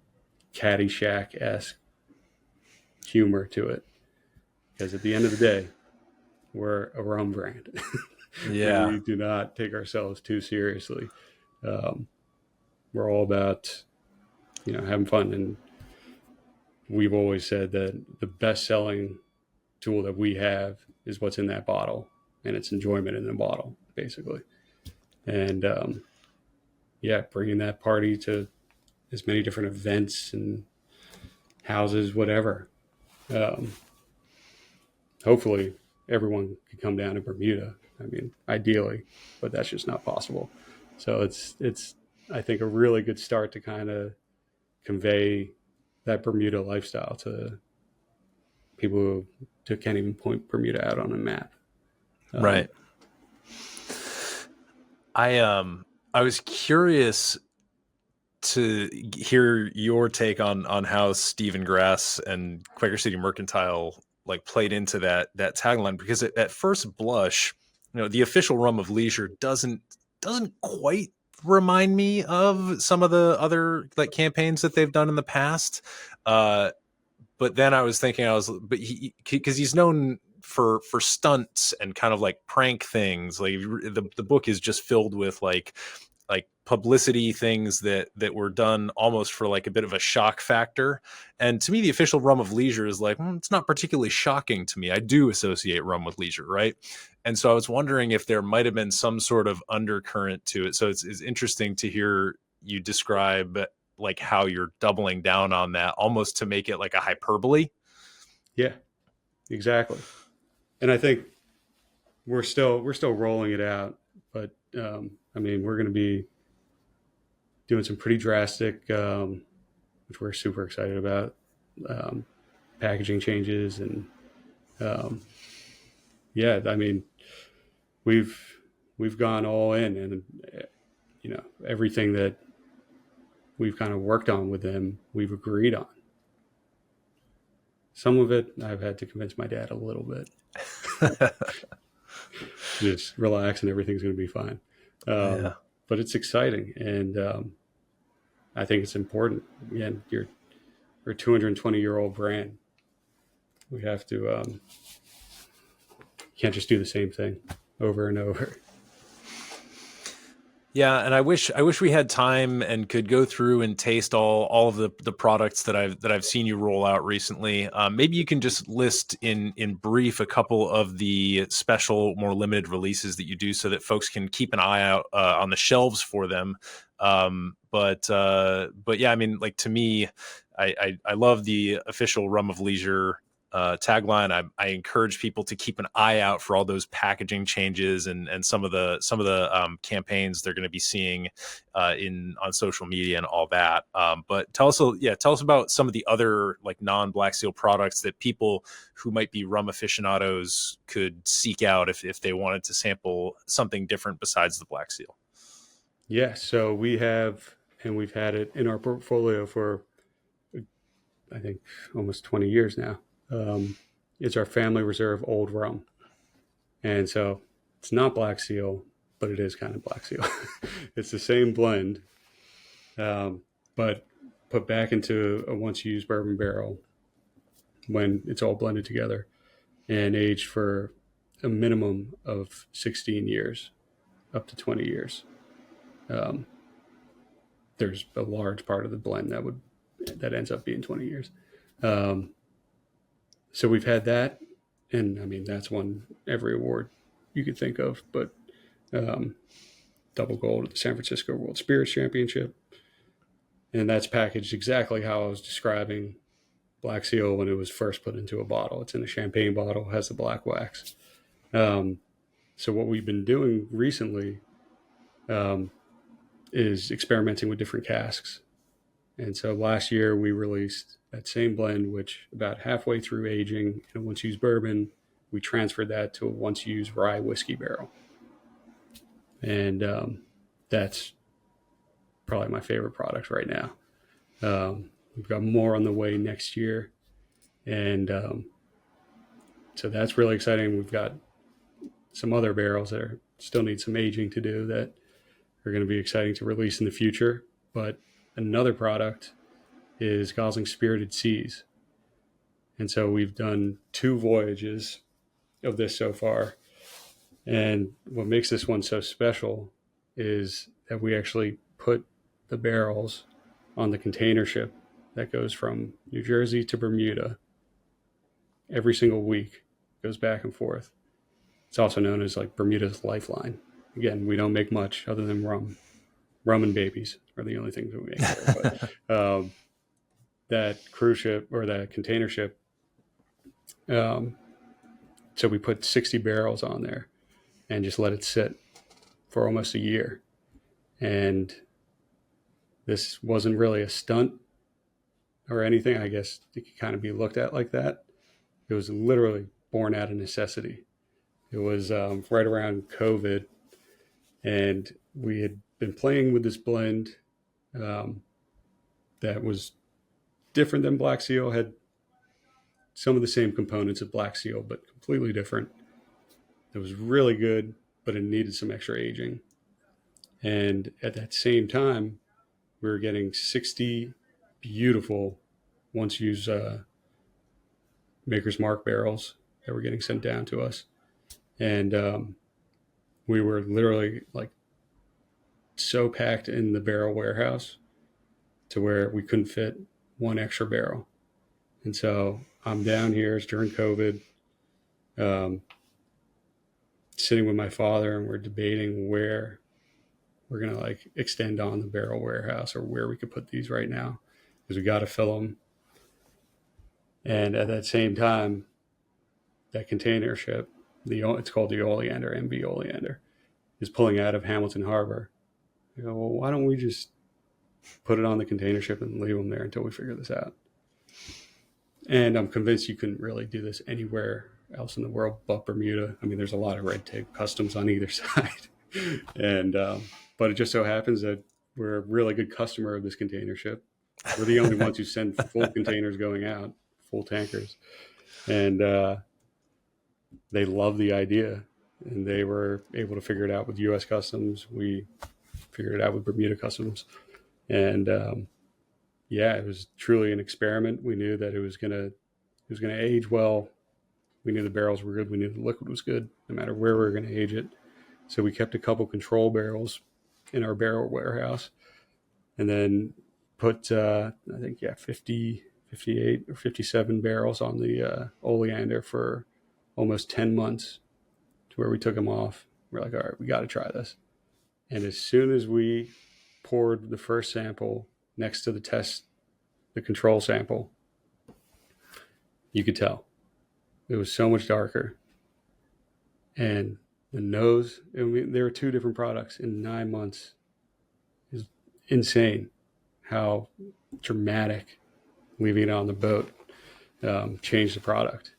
Caddyshack-esque humor to it. Because at the end of the day, we're a rum brand. Yeah. We do not take ourselves too seriously. We're all about, having fun. And we've always said that the best-selling tool that we have is what's in that bottle, and it's enjoyment in the bottle, basically. And bringing that party to as many different events and houses, whatever. Hopefully everyone could come down to Bermuda. I mean, ideally, but that's just not possible. So it's I think a really good start to kind of convey that Bermuda lifestyle to people who can't even point Bermuda out on a map. Right. I was curious to hear your take on how Stephen Grass and Quaker City Mercantile like played into that tagline, because at first blush, the official rum of leisure doesn't quite remind me of some of the other like campaigns that they've done in the past. But then I was thinking, because he's known for stunts and kind of like prank things. Like the book is just filled with like publicity things that were done almost for like a bit of a shock factor. And to me, the official rum of leisure is like, it's not particularly shocking to me. I do associate rum with leisure, right? And so I was wondering if there might have been some sort of undercurrent to it. So it's interesting to hear you describe like how you're doubling down on that, almost to make it like a hyperbole. Yeah, exactly. And I think we're still rolling it out, but I mean, we're going to be doing some pretty drastic, which we're super excited about, packaging changes. And I mean, we've gone all in, and everything that we've kind of worked on with them, we've agreed on. Some of it I've had to convince my dad a little bit. Just relax and everything's going to be fine. But it's exciting, and I think it's important. Again, you're a 220-year-old brand. We have to can't just do the same thing over and over. Yeah, and I wish we had time and could go through and taste all of the products that I've seen you roll out recently. Maybe you can just list in brief a couple of the special, more limited releases that you do, so that folks can keep an eye out on the shelves for them. But yeah, I mean, like, to me, I love the official Rum of Leisure tagline. I encourage people to keep an eye out for all those packaging changes and some of the campaigns they're going to be seeing on social media and all that. But tell us about some of the other like non-Black Seal products that people who might be rum aficionados could seek out if they wanted to sample something different besides the Black Seal. Yeah, so we've had it in our portfolio for I think, almost 20 years now. It's our family reserve old rum. And so it's not Black Seal, but it is kind of Black Seal. It's the same blend, but put back into a once used bourbon barrel when it's all blended together and aged for a minimum of 16 years, up to 20 years. Um, there's a large part of the blend that ends up being 20 years. Um, so we've had that, and I mean that's won every award you could think of, but um, double gold at the San Francisco World Spirits Championship, and that's packaged exactly how I was describing Black Seal when it was first put into a bottle. It's in a champagne bottle, has the black wax. Um, so what we've been doing recently um, is experimenting with different casks. And so last year we released that same blend, which about halfway through aging in a once used bourbon, we transferred that to a once used rye whiskey barrel. And that's probably my favorite product right now. We've got more on the way next year. And so that's really exciting. We've got some other barrels that still need some aging to do that are going to be exciting to release in the future. But another product is Goslings Spirited Seas. And so we've done 2 voyages of this so far. And what makes this one so special is that we actually put the barrels on the container ship that goes from New Jersey to Bermuda every single week, goes back and forth. It's also known as like Bermuda's lifeline. Again, we don't make much other than rum. Rum and babies are the only things that we make there. But that cruise ship or that container ship, so we put 60 barrels on there and just let it sit for almost a year. And this wasn't really a stunt or anything. I guess it could kind of be looked at like that. It was literally born out of necessity. It was right around COVID, and we had been playing with this blend that was different than Black Seal, had some of the same components of Black Seal, but completely different. It was really good, but it needed some extra aging. And at that same time, we were getting 60 beautiful once used Maker's Mark barrels that were getting sent down to us. And we were literally like so packed in the barrel warehouse to where we couldn't fit one extra barrel. And so I'm down here, it's during COVID, sitting with my father, and we're debating where we're going to like extend on the barrel warehouse or where we could put these right now, because we got to fill them. And at that same time, that container ship, it's called the Oleander, MV Oleander, is pulling out of Hamilton Harbor. I go, well, why don't we just put it on the container ship and leave them there until we figure this out? And I'm convinced you couldn't really do this anywhere else in the world but Bermuda. I mean, there's a lot of red tape, customs on either side. And but it just so happens that we're a really good customer of this container ship. We're the only ones who send full containers going out, full tankers. And they love the idea, and they were able to figure it out with U.S. Customs. We figured it out with Bermuda Customs. And yeah, it was truly an experiment. We knew that it was gonna age well. We knew the barrels were good. We knew the liquid was good, no matter where we were going to age it. So we kept a couple control barrels in our barrel warehouse, and then put I think 50, 58 or 57 barrels on the Oleander for almost 10 months, to where we took them off. We're like, all right, we got to try this. And as soon as we poured the first sample next to the control sample, you could tell it was so much darker. And the nose, there were 2 different products in 9 months. It's insane how dramatic leaving it on the boat changed the product.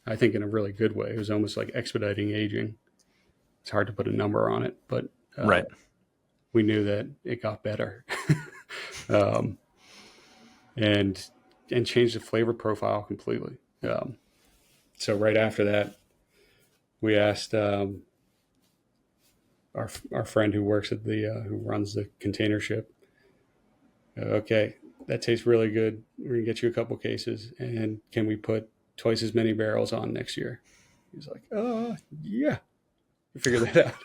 I think in a really good way. It was almost like expediting aging. It's hard to put a number on it, but right. We knew that it got better. And and changed the flavor profile completely. So right after that, we asked our friend who works at the who runs the container ship. Okay, that tastes really good. We're gonna get you a couple cases, and can we put twice as many barrels on next year? He's like, yeah, we figured that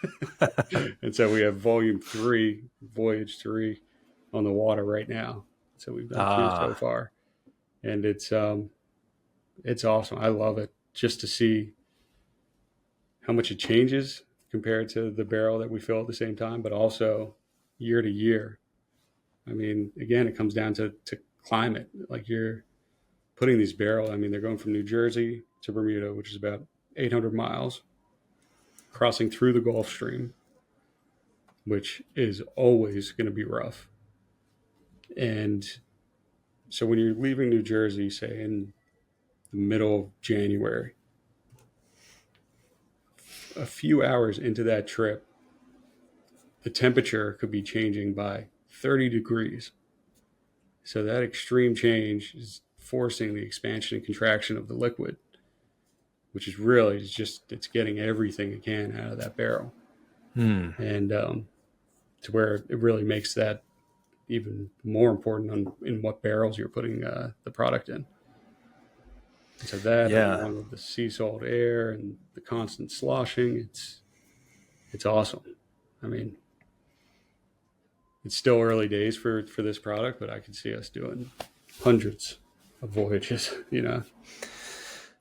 out. And so we have volume 3, voyage 3, on the water right now. So we've done 2 so far, and it's awesome. I love it just to see how much it changes compared to the barrel that we fill at the same time, but also year to year. I mean, again, it comes down to climate. Like, you're putting these barrels, I mean, they're going from New Jersey to Bermuda, which is about 800 miles, crossing through the Gulf Stream, which is always going to be rough. And so when you're leaving New Jersey, say in the middle of January, a few hours into that trip, the temperature could be changing by 30 degrees. So that extreme change is forcing the expansion and contraction of the liquid, which is really it's getting everything it can out of that barrel. And to where it really makes that even more important in what barrels you're putting the product in. So that, along with the sea salt air and the constant sloshing, it's awesome. I mean, it's still early days for this product, but I could see us doing hundreds of voyages,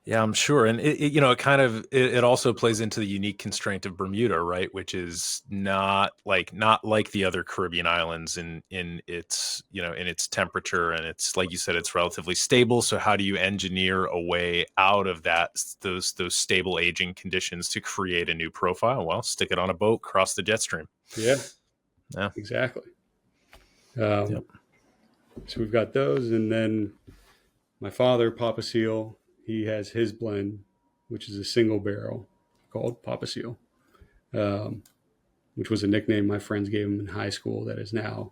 Yeah, I'm sure. And it also plays into the unique constraint of Bermuda, right? Which is not like the other Caribbean islands in its, in its temperature. And it's, like you said, it's relatively stable. So how do you engineer a way out of those stable aging conditions to create a new profile? Well, stick it on a boat, cross the jet stream. Yeah, yeah, exactly. So we've got those. And then my father, Papa Seal, he has his blend, which is a single barrel called Papa Seal, which was a nickname my friends gave him in high school that has now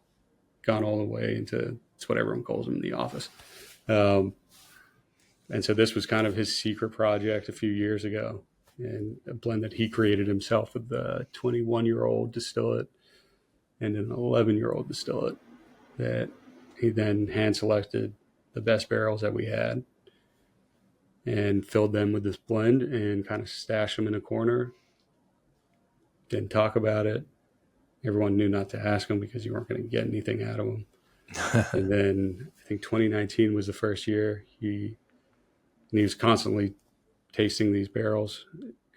gone all the way into, it's what everyone calls him in the office. And so this was kind of his secret project a few years ago, and a blend that he created himself with the 21-year-old distillate and an 11-year-old distillate that he then hand selected the best barrels that we had and filled them with this blend and kind of stashed them in a corner. Didn't talk about it. Everyone knew not to ask him because you weren't going to get anything out of him. And then I think 2019 was the first year he was constantly tasting these barrels.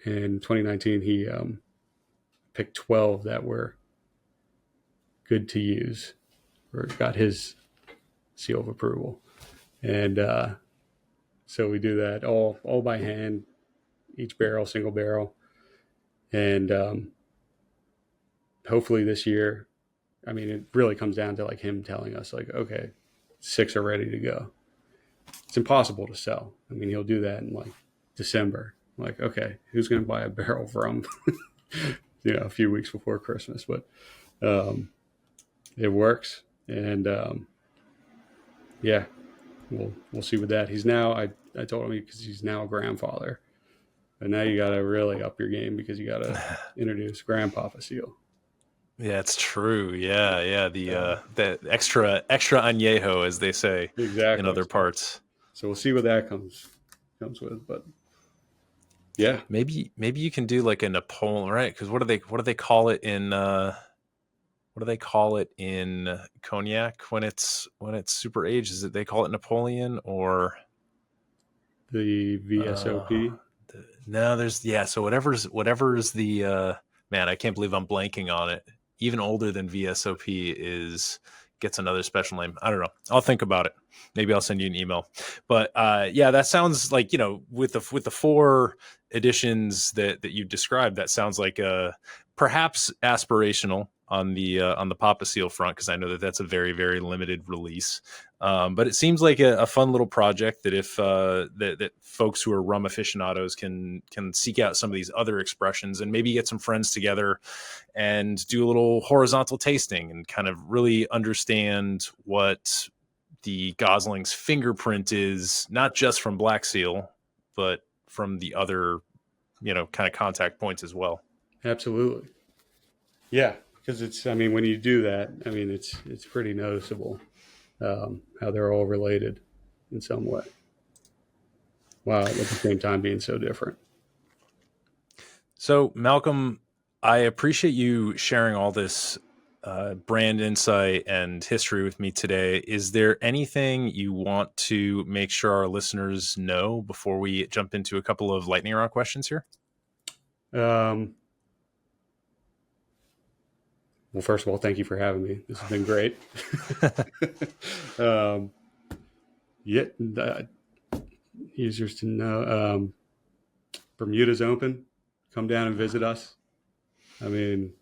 In 2019, he picked 12 that were good to use, or got his seal of approval. And so we do that all by hand, each barrel, single barrel. And hopefully this year, I mean, it really comes down to like him telling us, like, okay, 6 are ready to go. It's impossible to sell. I mean, he'll do that in like December. Like, okay, who's going to buy a barrel of rum, a few weeks before Christmas? But it works. And we'll see with that. He's now, I told him, because he's now a grandfather. But now you got to really up your game because you got to introduce Grandpapa Seal. Yeah, it's true. Yeah. The extra añejo, as they say, exactly, in other parts. So we'll see what that comes with. But yeah, maybe you can do like a Napoleon, right? Because what do they call it in cognac when it's super aged? Is it, they call it Napoleon or the VSOP? No, there's So whatever's the man, I can't believe I'm blanking on it. Even older than VSOP gets another special name. I don't know. I'll think about it. Maybe I'll send you an email. But that sounds like, with the 4 editions that you described, that sounds like perhaps aspirational on the Papa Seal front, because I know that's a very, very limited release. But it seems like a fun little project that if that folks who are rum aficionados can seek out some of these other expressions and maybe get some friends together and do a little horizontal tasting and kind of really understand what the Gosling's fingerprint is, not just from Black Seal, but from the other, kind of contact points as well. Absolutely. Yeah, because it's, I mean, when you do that, I mean, it's pretty noticeable how they're all related in some way, while at the same time being so different. So, Malcolm, I appreciate you sharing all this brand insight and history with me today. Is there anything you want to make sure our listeners know before we jump into a couple of lightning round questions here? Well, first of all, thank you for having me. This has been great. Yeah, users to know. Bermuda's open. Come down and visit us. I mean,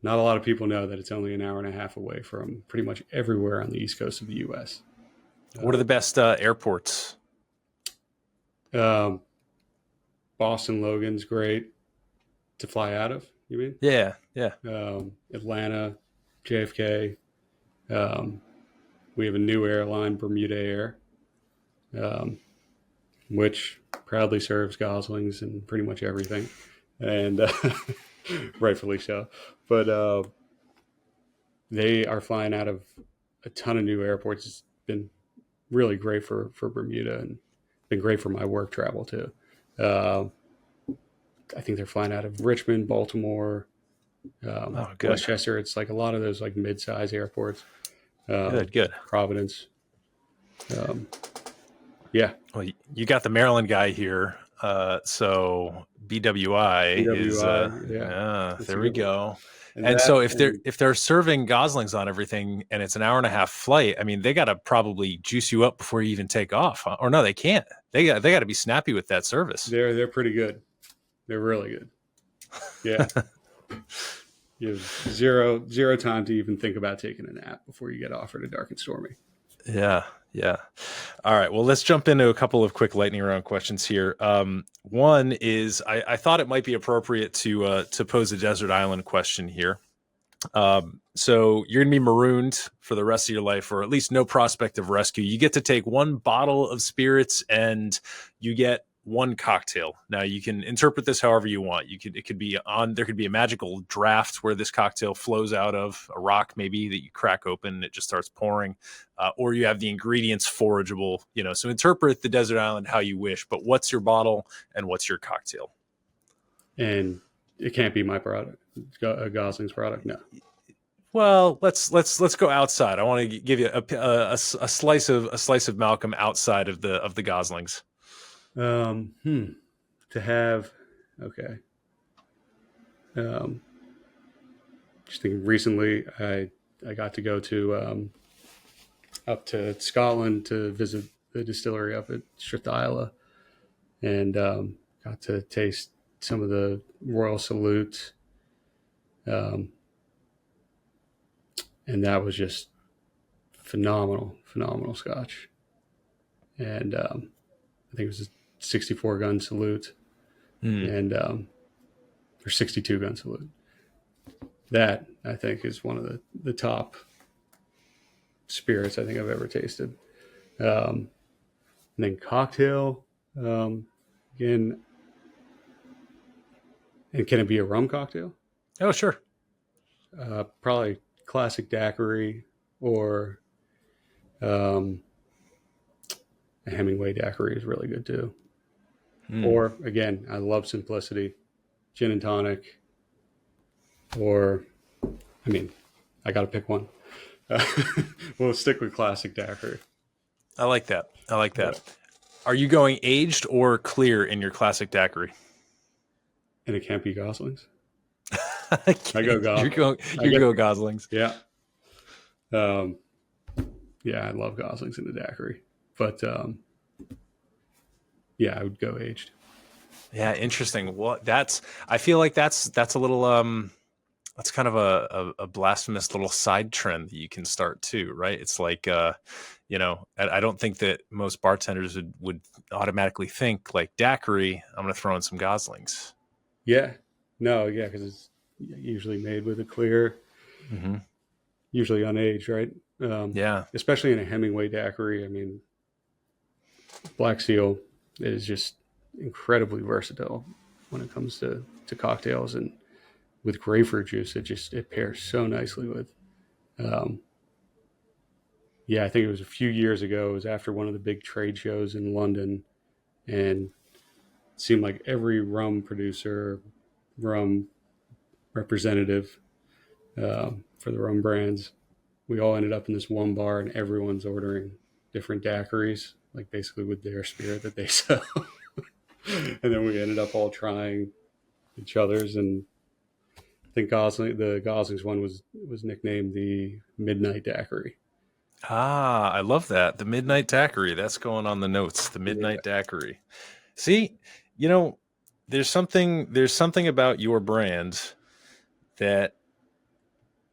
not a lot of people know that it's only an hour and a half away from pretty much everywhere on the east coast of the U.S. What are the best airports? Boston Logan's great to fly out of. You mean? Yeah. Atlanta, JFK. We have a new airline, Bermuda Air, which proudly serves Goslings and pretty much everything, and rightfully so. But they are flying out of a ton of new airports. It's been really great for Bermuda, and been great for my work travel too. I think they're flying out of Richmond, Baltimore, Westchester. It's like a lot of those like mid-size airports. Good. Providence. Yeah. Well, you got the Maryland guy here. So BWI is, there we go. And so if they're serving Goslings on everything and it's an hour and a half flight, I mean, they got to probably juice you up before you even take off. Or no, they can't. They got to be snappy with that service. They're pretty good. They're really good. Yeah. You have zero time to even think about taking a nap before you get offered a Dark and Stormy. Yeah. All right. Well, let's jump into a couple of quick lightning round questions here. One is I thought it might be appropriate to pose a desert island question here. So you're going to be marooned for the rest of your life, or at least no prospect of rescue. You get to take one bottle of spirits and you get one cocktail. Now you can interpret this however you want. There could be a magical draft where this cocktail flows out of a rock, maybe, that you crack open and it just starts pouring, or you have the ingredients forageable, so interpret the desert island how you wish, but what's your bottle and what's your cocktail? And it can't be my product, a Gosling's product. No. Well, let's go outside. I want to give you a slice of Malcolm outside of the Goslings. To have, okay. Just thinking recently, I got to go to up to Scotland to visit the distillery up at Strathyla, and got to taste some of the Royal Salute, and that was just phenomenal Scotch, and I think it was a 64 gun salute, and or 62 gun salute. That I think is one of the top spirits I think I've ever tasted. And then cocktail, again, and can it be a rum cocktail? Oh, sure. Probably classic daiquiri, or a Hemingway daiquiri is really good too. Or again, I love simplicity, gin and tonic, or, I mean, I got to pick one. We'll stick with classic daiquiri. I like that. Yeah. Are you going aged or clear in your classic daiquiri? And it can't be Goslings. I go Goslings. You go Goslings. Yeah. Yeah, I love Goslings in the daiquiri, but yeah, I would go aged. Yeah, interesting. Well, I feel like that's a little that's kind of a blasphemous little side trend that you can start too, right? It's like I don't think that most bartenders would automatically think like daiquiri, I'm going to throw in some Goslings. Yeah. No, yeah, because it's usually made with a clear, usually unaged, right? Yeah. especially in a Hemingway daiquiri. I mean, Black Seal is just incredibly versatile when it comes to cocktails, and with grapefruit juice, it pairs so nicely with. Um, yeah, I think it was a few years ago. It was after one of the big trade shows in London, and it seemed like every rum producer, rum representative for the rum brands, we all ended up in this one bar, and everyone's ordering different daiquiris, like basically with their spirit that they sell. And then we ended up all trying each other's, and I think the Goslings one was nicknamed the Midnight Daiquiri. Ah, I love that. The Midnight Daiquiri. That's going on the notes. The Yeah. Midnight Daiquiri. See, you know, there's something about your brand that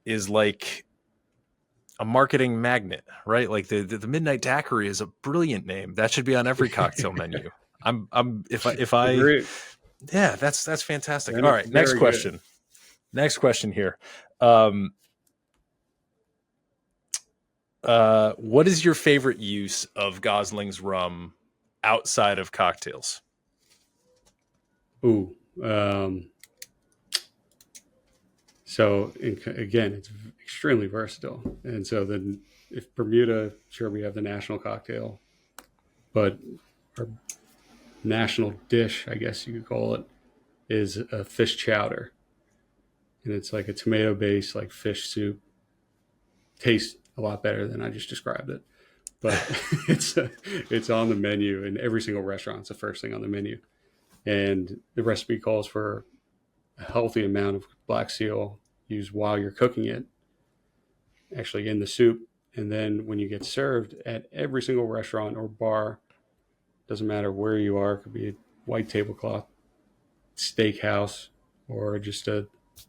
is like a marketing magnet, right? Like the Midnight Daiquiri is a brilliant name. That should be on every cocktail menu. If I Agreed. yeah, that's fantastic. All And right, next very good. question. Next question here. Um, what is your favorite use of Gosling's rum outside of cocktails? Ooh. Again, it's extremely versatile. And so then, if Bermuda, sure, we have the national cocktail, but our national dish, I guess you could call it, is a fish chowder, and it's like a tomato-based like fish soup. Tastes a lot better than I just described it, but it's on the menu in every single restaurant. It's the first thing on the menu, and the recipe calls for a healthy amount of black seal used while you're cooking it, actually in the soup. And then when you get served at every single restaurant or bar, doesn't matter where you are, it could be a white tablecloth, steakhouse, or just a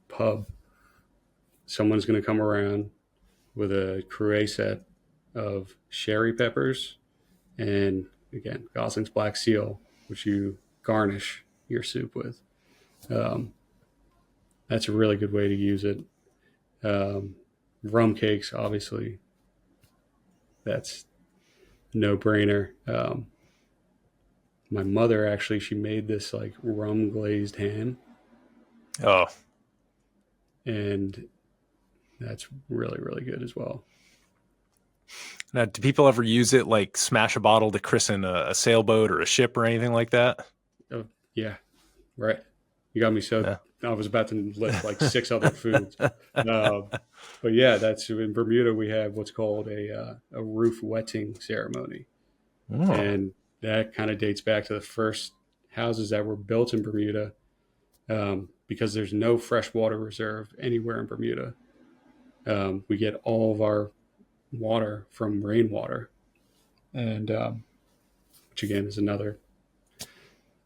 pub, someone's going to come around with a cruet set of sherry peppers and, again, Gosling's Black Seal, which you garnish your soup with. Um, that's a really good way to use it. Um, Rum cakes, obviously, that's no brainer. My mother actually, she made this like rum glazed ham, Oh, and that's really, really good as well. now do people ever use it like smash a bottle to christen a sailboat or a ship or anything like that? Oh, yeah, right. You got me so. Yeah. I was about to list like six other foods. But yeah, that's in Bermuda. We have what's called a roof wetting ceremony, Oh, and that kind of dates back to the first houses that were built in Bermuda, because there's no freshwater reserve anywhere in Bermuda. We get all of our water from rainwater, and which again is another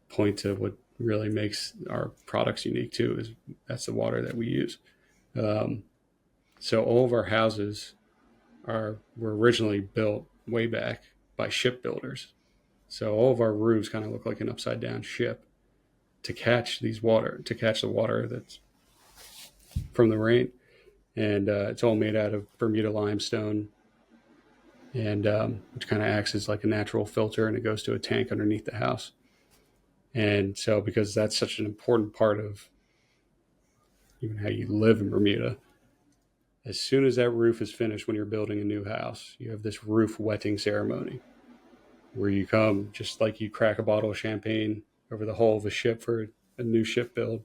point to what really makes our products unique too. Is that's the water that we use. Um, so all of our houses were originally built way back by shipbuilders. So all of our roofs kind of look like an upside down ship to catch the water that's from the rain, and it's all made out of Bermuda limestone, and which kind of acts as like a natural filter, and it goes to a tank underneath the house. And so, because that's such an important part of even how you live in Bermuda, as soon as that roof is finished, when you're building a new house, you have this roof wetting ceremony where you come just like you crack a bottle of champagne over the hull of a ship for a new ship build.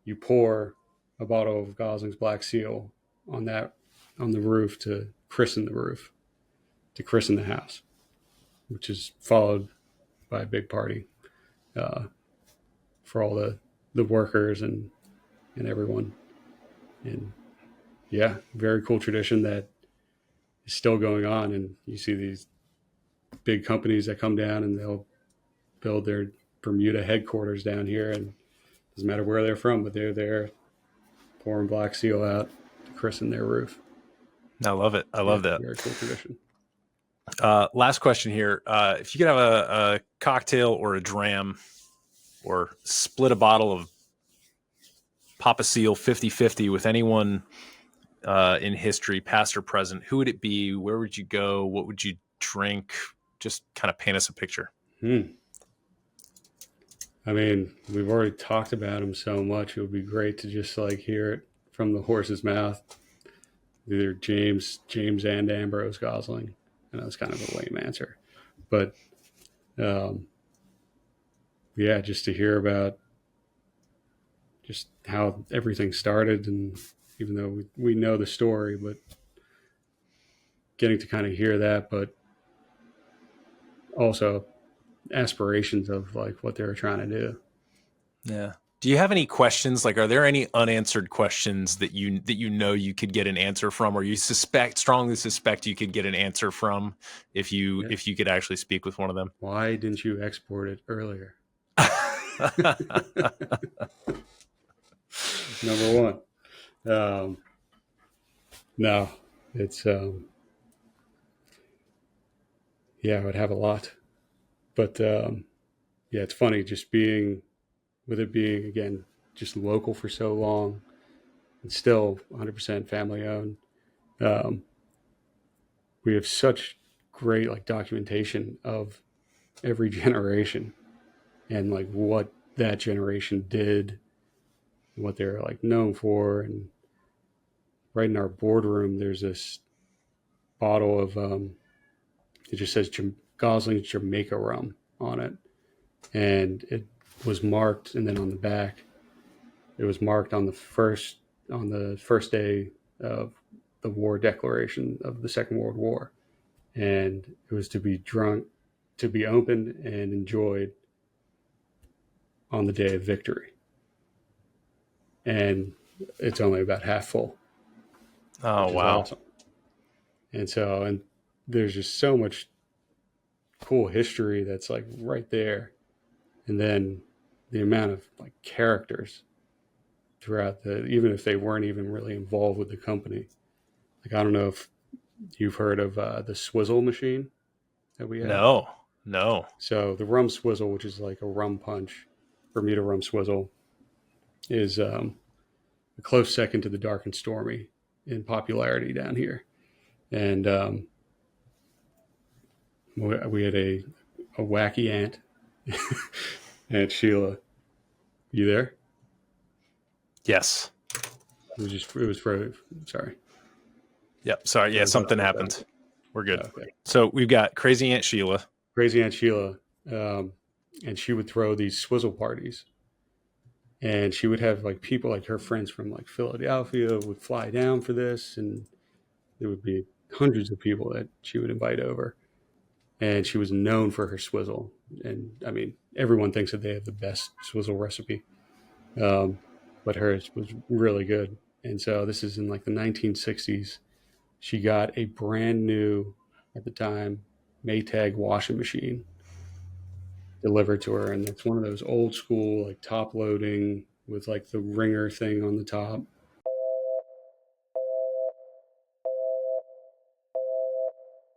You pour a bottle of Gosling's Black Seal on the roof to christen the roof, to christen the house, which is followed by a big party uh, for all the workers and everyone. And yeah, very cool tradition that is still going on. And you see these big companies that come down and they'll build their Bermuda headquarters down here, and it doesn't matter where they're from, but they're there pouring Black Seal out to christen their roof. I love it. I Yeah, love that. very cool tradition. Last question here. If you could have a cocktail or a dram or split a bottle of Papa Seal 50-50 with anyone in history, past or present, who would it be? Where would you go? What would you drink? Just kind of paint us a picture. I mean, we've already talked about him so much. It would be great to just like hear it from the horse's mouth. Either James and Ambrose Gosling. I know it's kind of a lame answer, but yeah, just to hear about just how everything started, and even though we know the story, but getting to kind of hear that, but also aspirations of like what they were trying to do. Yeah. Do you have any questions? Like, are there any unanswered questions that you know you could get an answer from, or you strongly suspect you could get an answer from if you could actually speak with one of them? Why didn't you export it earlier? Number one. No, it's yeah, I would have a lot, but yeah, it's funny just being with it being again just local for so long. It's still 100% family owned. Um, we have such great like documentation of every generation and like what that generation did, and what they're like known for. And right in our boardroom, there's this bottle of it just says Goslings Jamaica rum on it, and it was marked, and then on the back, it was marked on the first day of the war declaration of the Second World War, and it was to be drunk, to be opened and enjoyed on the day of victory, and it's only about half full. Oh, which is wow. awesome. And there's just so much cool history that's like right there, and then the amount of like characters throughout even if they weren't even really involved with the company. Like I don't know if you've heard of the swizzle machine that we have. No, no. So the rum swizzle, which is like a rum punch, Bermuda rum swizzle, is a close second to the Dark and Stormy in popularity down here. And we had a wacky aunt, Aunt Sheila. You there? Yes. It was for, sorry. Yep. Sorry. Yeah, something happened. We're good. Okay. So we've got Crazy Aunt Sheila. Crazy Aunt Sheila. And she would throw these swizzle parties. And she would have like people like her friends from like Philadelphia would fly down for this. And there would be hundreds of people that she would invite over. And she was known for her swizzle. And I mean, everyone thinks that they have the best swizzle recipe. But hers was really good. And so this is in like the 1960s. She got a brand new, at the time, Maytag washing machine delivered to her. And it's one of those old school, like top loading with like the ringer thing on the top.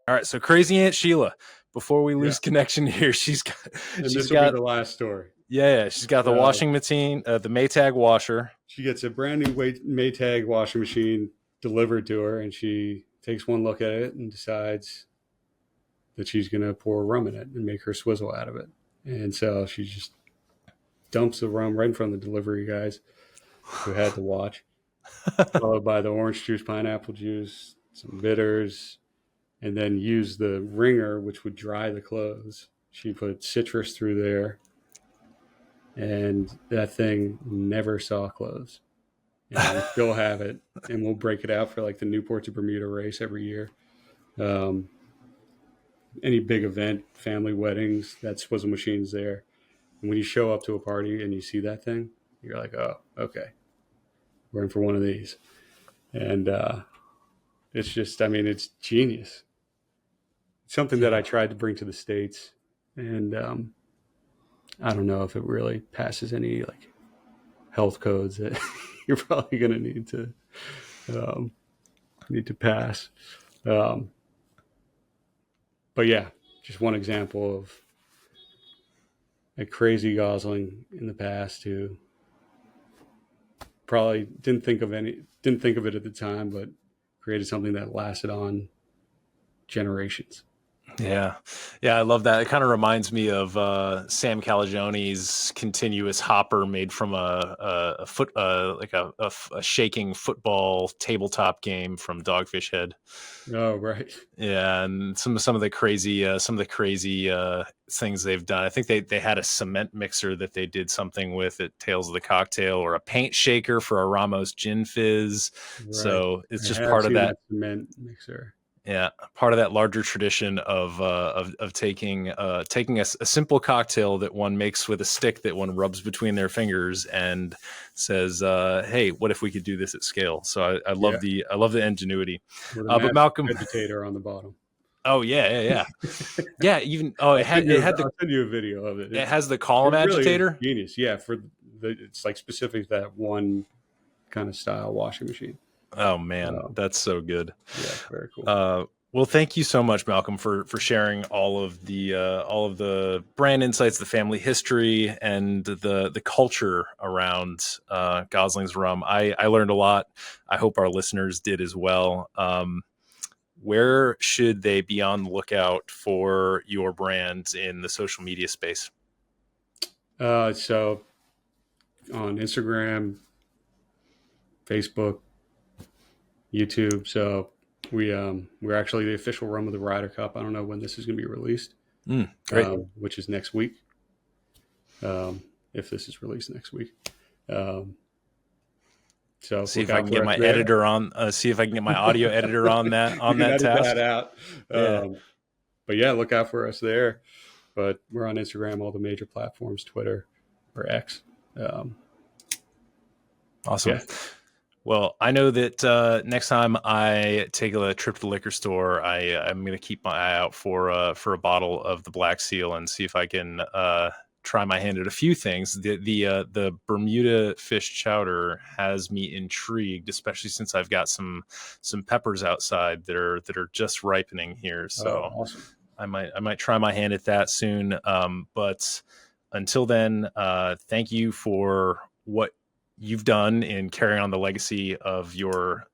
All right. So Crazy Aunt Sheila, before we lose connection here, she's got, and this will be the last story. Yeah. She's got the washing machine, the Maytag washer. She gets a brand new Maytag washing machine delivered to her, and she takes one look at it and decides that she's going to pour rum in it and make her swizzle out of it. And so she just dumps the rum right in front of the delivery guys who had to watch, followed by the orange juice, pineapple juice, some bitters, and then use the ringer, which would dry the clothes. She put citrus through there, and that thing never saw clothes. And we still have it, and we'll break it out for like the Newport to Bermuda race every year. Any big event, family weddings, that swizzle machine's there. And when you show up to a party and you see that thing, you're like, oh, okay, we're in for one of these. And it's just, I mean, it's genius. It's something that I tried to bring to the States, and I don't know if it really passes any like health codes that you're probably going to need to pass. But yeah, just one example of a crazy Gosling in the past who probably didn't think of it at the time, but created something that lasted on generations. Yeah. Yeah, I love that. It kind of reminds me of Sam Calagione's continuous hopper made from a foot like a shaking football tabletop game from Dogfish Head. Oh, right. Yeah, and some of the crazy things they've done. I think they had a cement mixer that they did something with at Tales of the Cocktail, or a paint shaker for a Ramos gin fizz. Right. So it's I just have part of seen that. that cement mixer. Yeah, part of that larger tradition of taking a simple cocktail that one makes with a stick that one rubs between their fingers and says, "Hey, what if we could do this at scale?" So Yeah. I love the ingenuity. With a But massive Malcolm, vegetator on the bottom. oh yeah. Even I'll send you a video of it. it has the column It really is agitator. genius. Yeah, it's like specific to that one kind of style washing machine. Oh man, that's so good. Yeah, very cool. Well, thank you so much, Malcolm, for sharing all of the brand insights, the family history, and the culture around Goslings Rum. I learned a lot. I hope our listeners did as well. Where should they be on the lookout for your brands in the social media space? So on Instagram, Facebook, YouTube. So we're actually the official rum of the Ryder Cup. I don't know when this is going to be released, Great. Which is next week. If this is released next week. So see if I can get my editor on. See if I can get my audio editor on that task. That out. But yeah, look out for us there. But we're on Instagram, all the major platforms, Twitter or X. Awesome. Yeah. Well, I know that next time I take a trip to the liquor store, I'm going to keep my eye out for a bottle of the Black Seal and see if I can try my hand at a few things. The Bermuda fish chowder has me intrigued, especially since I've got some peppers outside that are just ripening here. So awesome. I might try my hand at that soon. But until then, thank you for what you've done in carrying on the legacy of your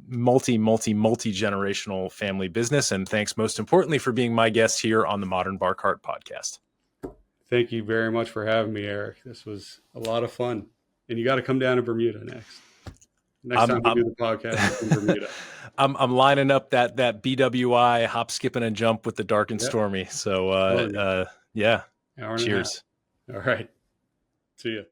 multi-generational family business. And thanks most importantly for being my guest here on the Modern Bar Cart podcast. Thank you very much for having me, Eric. This was a lot of fun. And you got to come down to Bermuda next time we do the podcast in Bermuda. I'm lining up that BWI hop, skipping and jump with the Dark and Stormy. So yeah. Cheers. All right. See ya.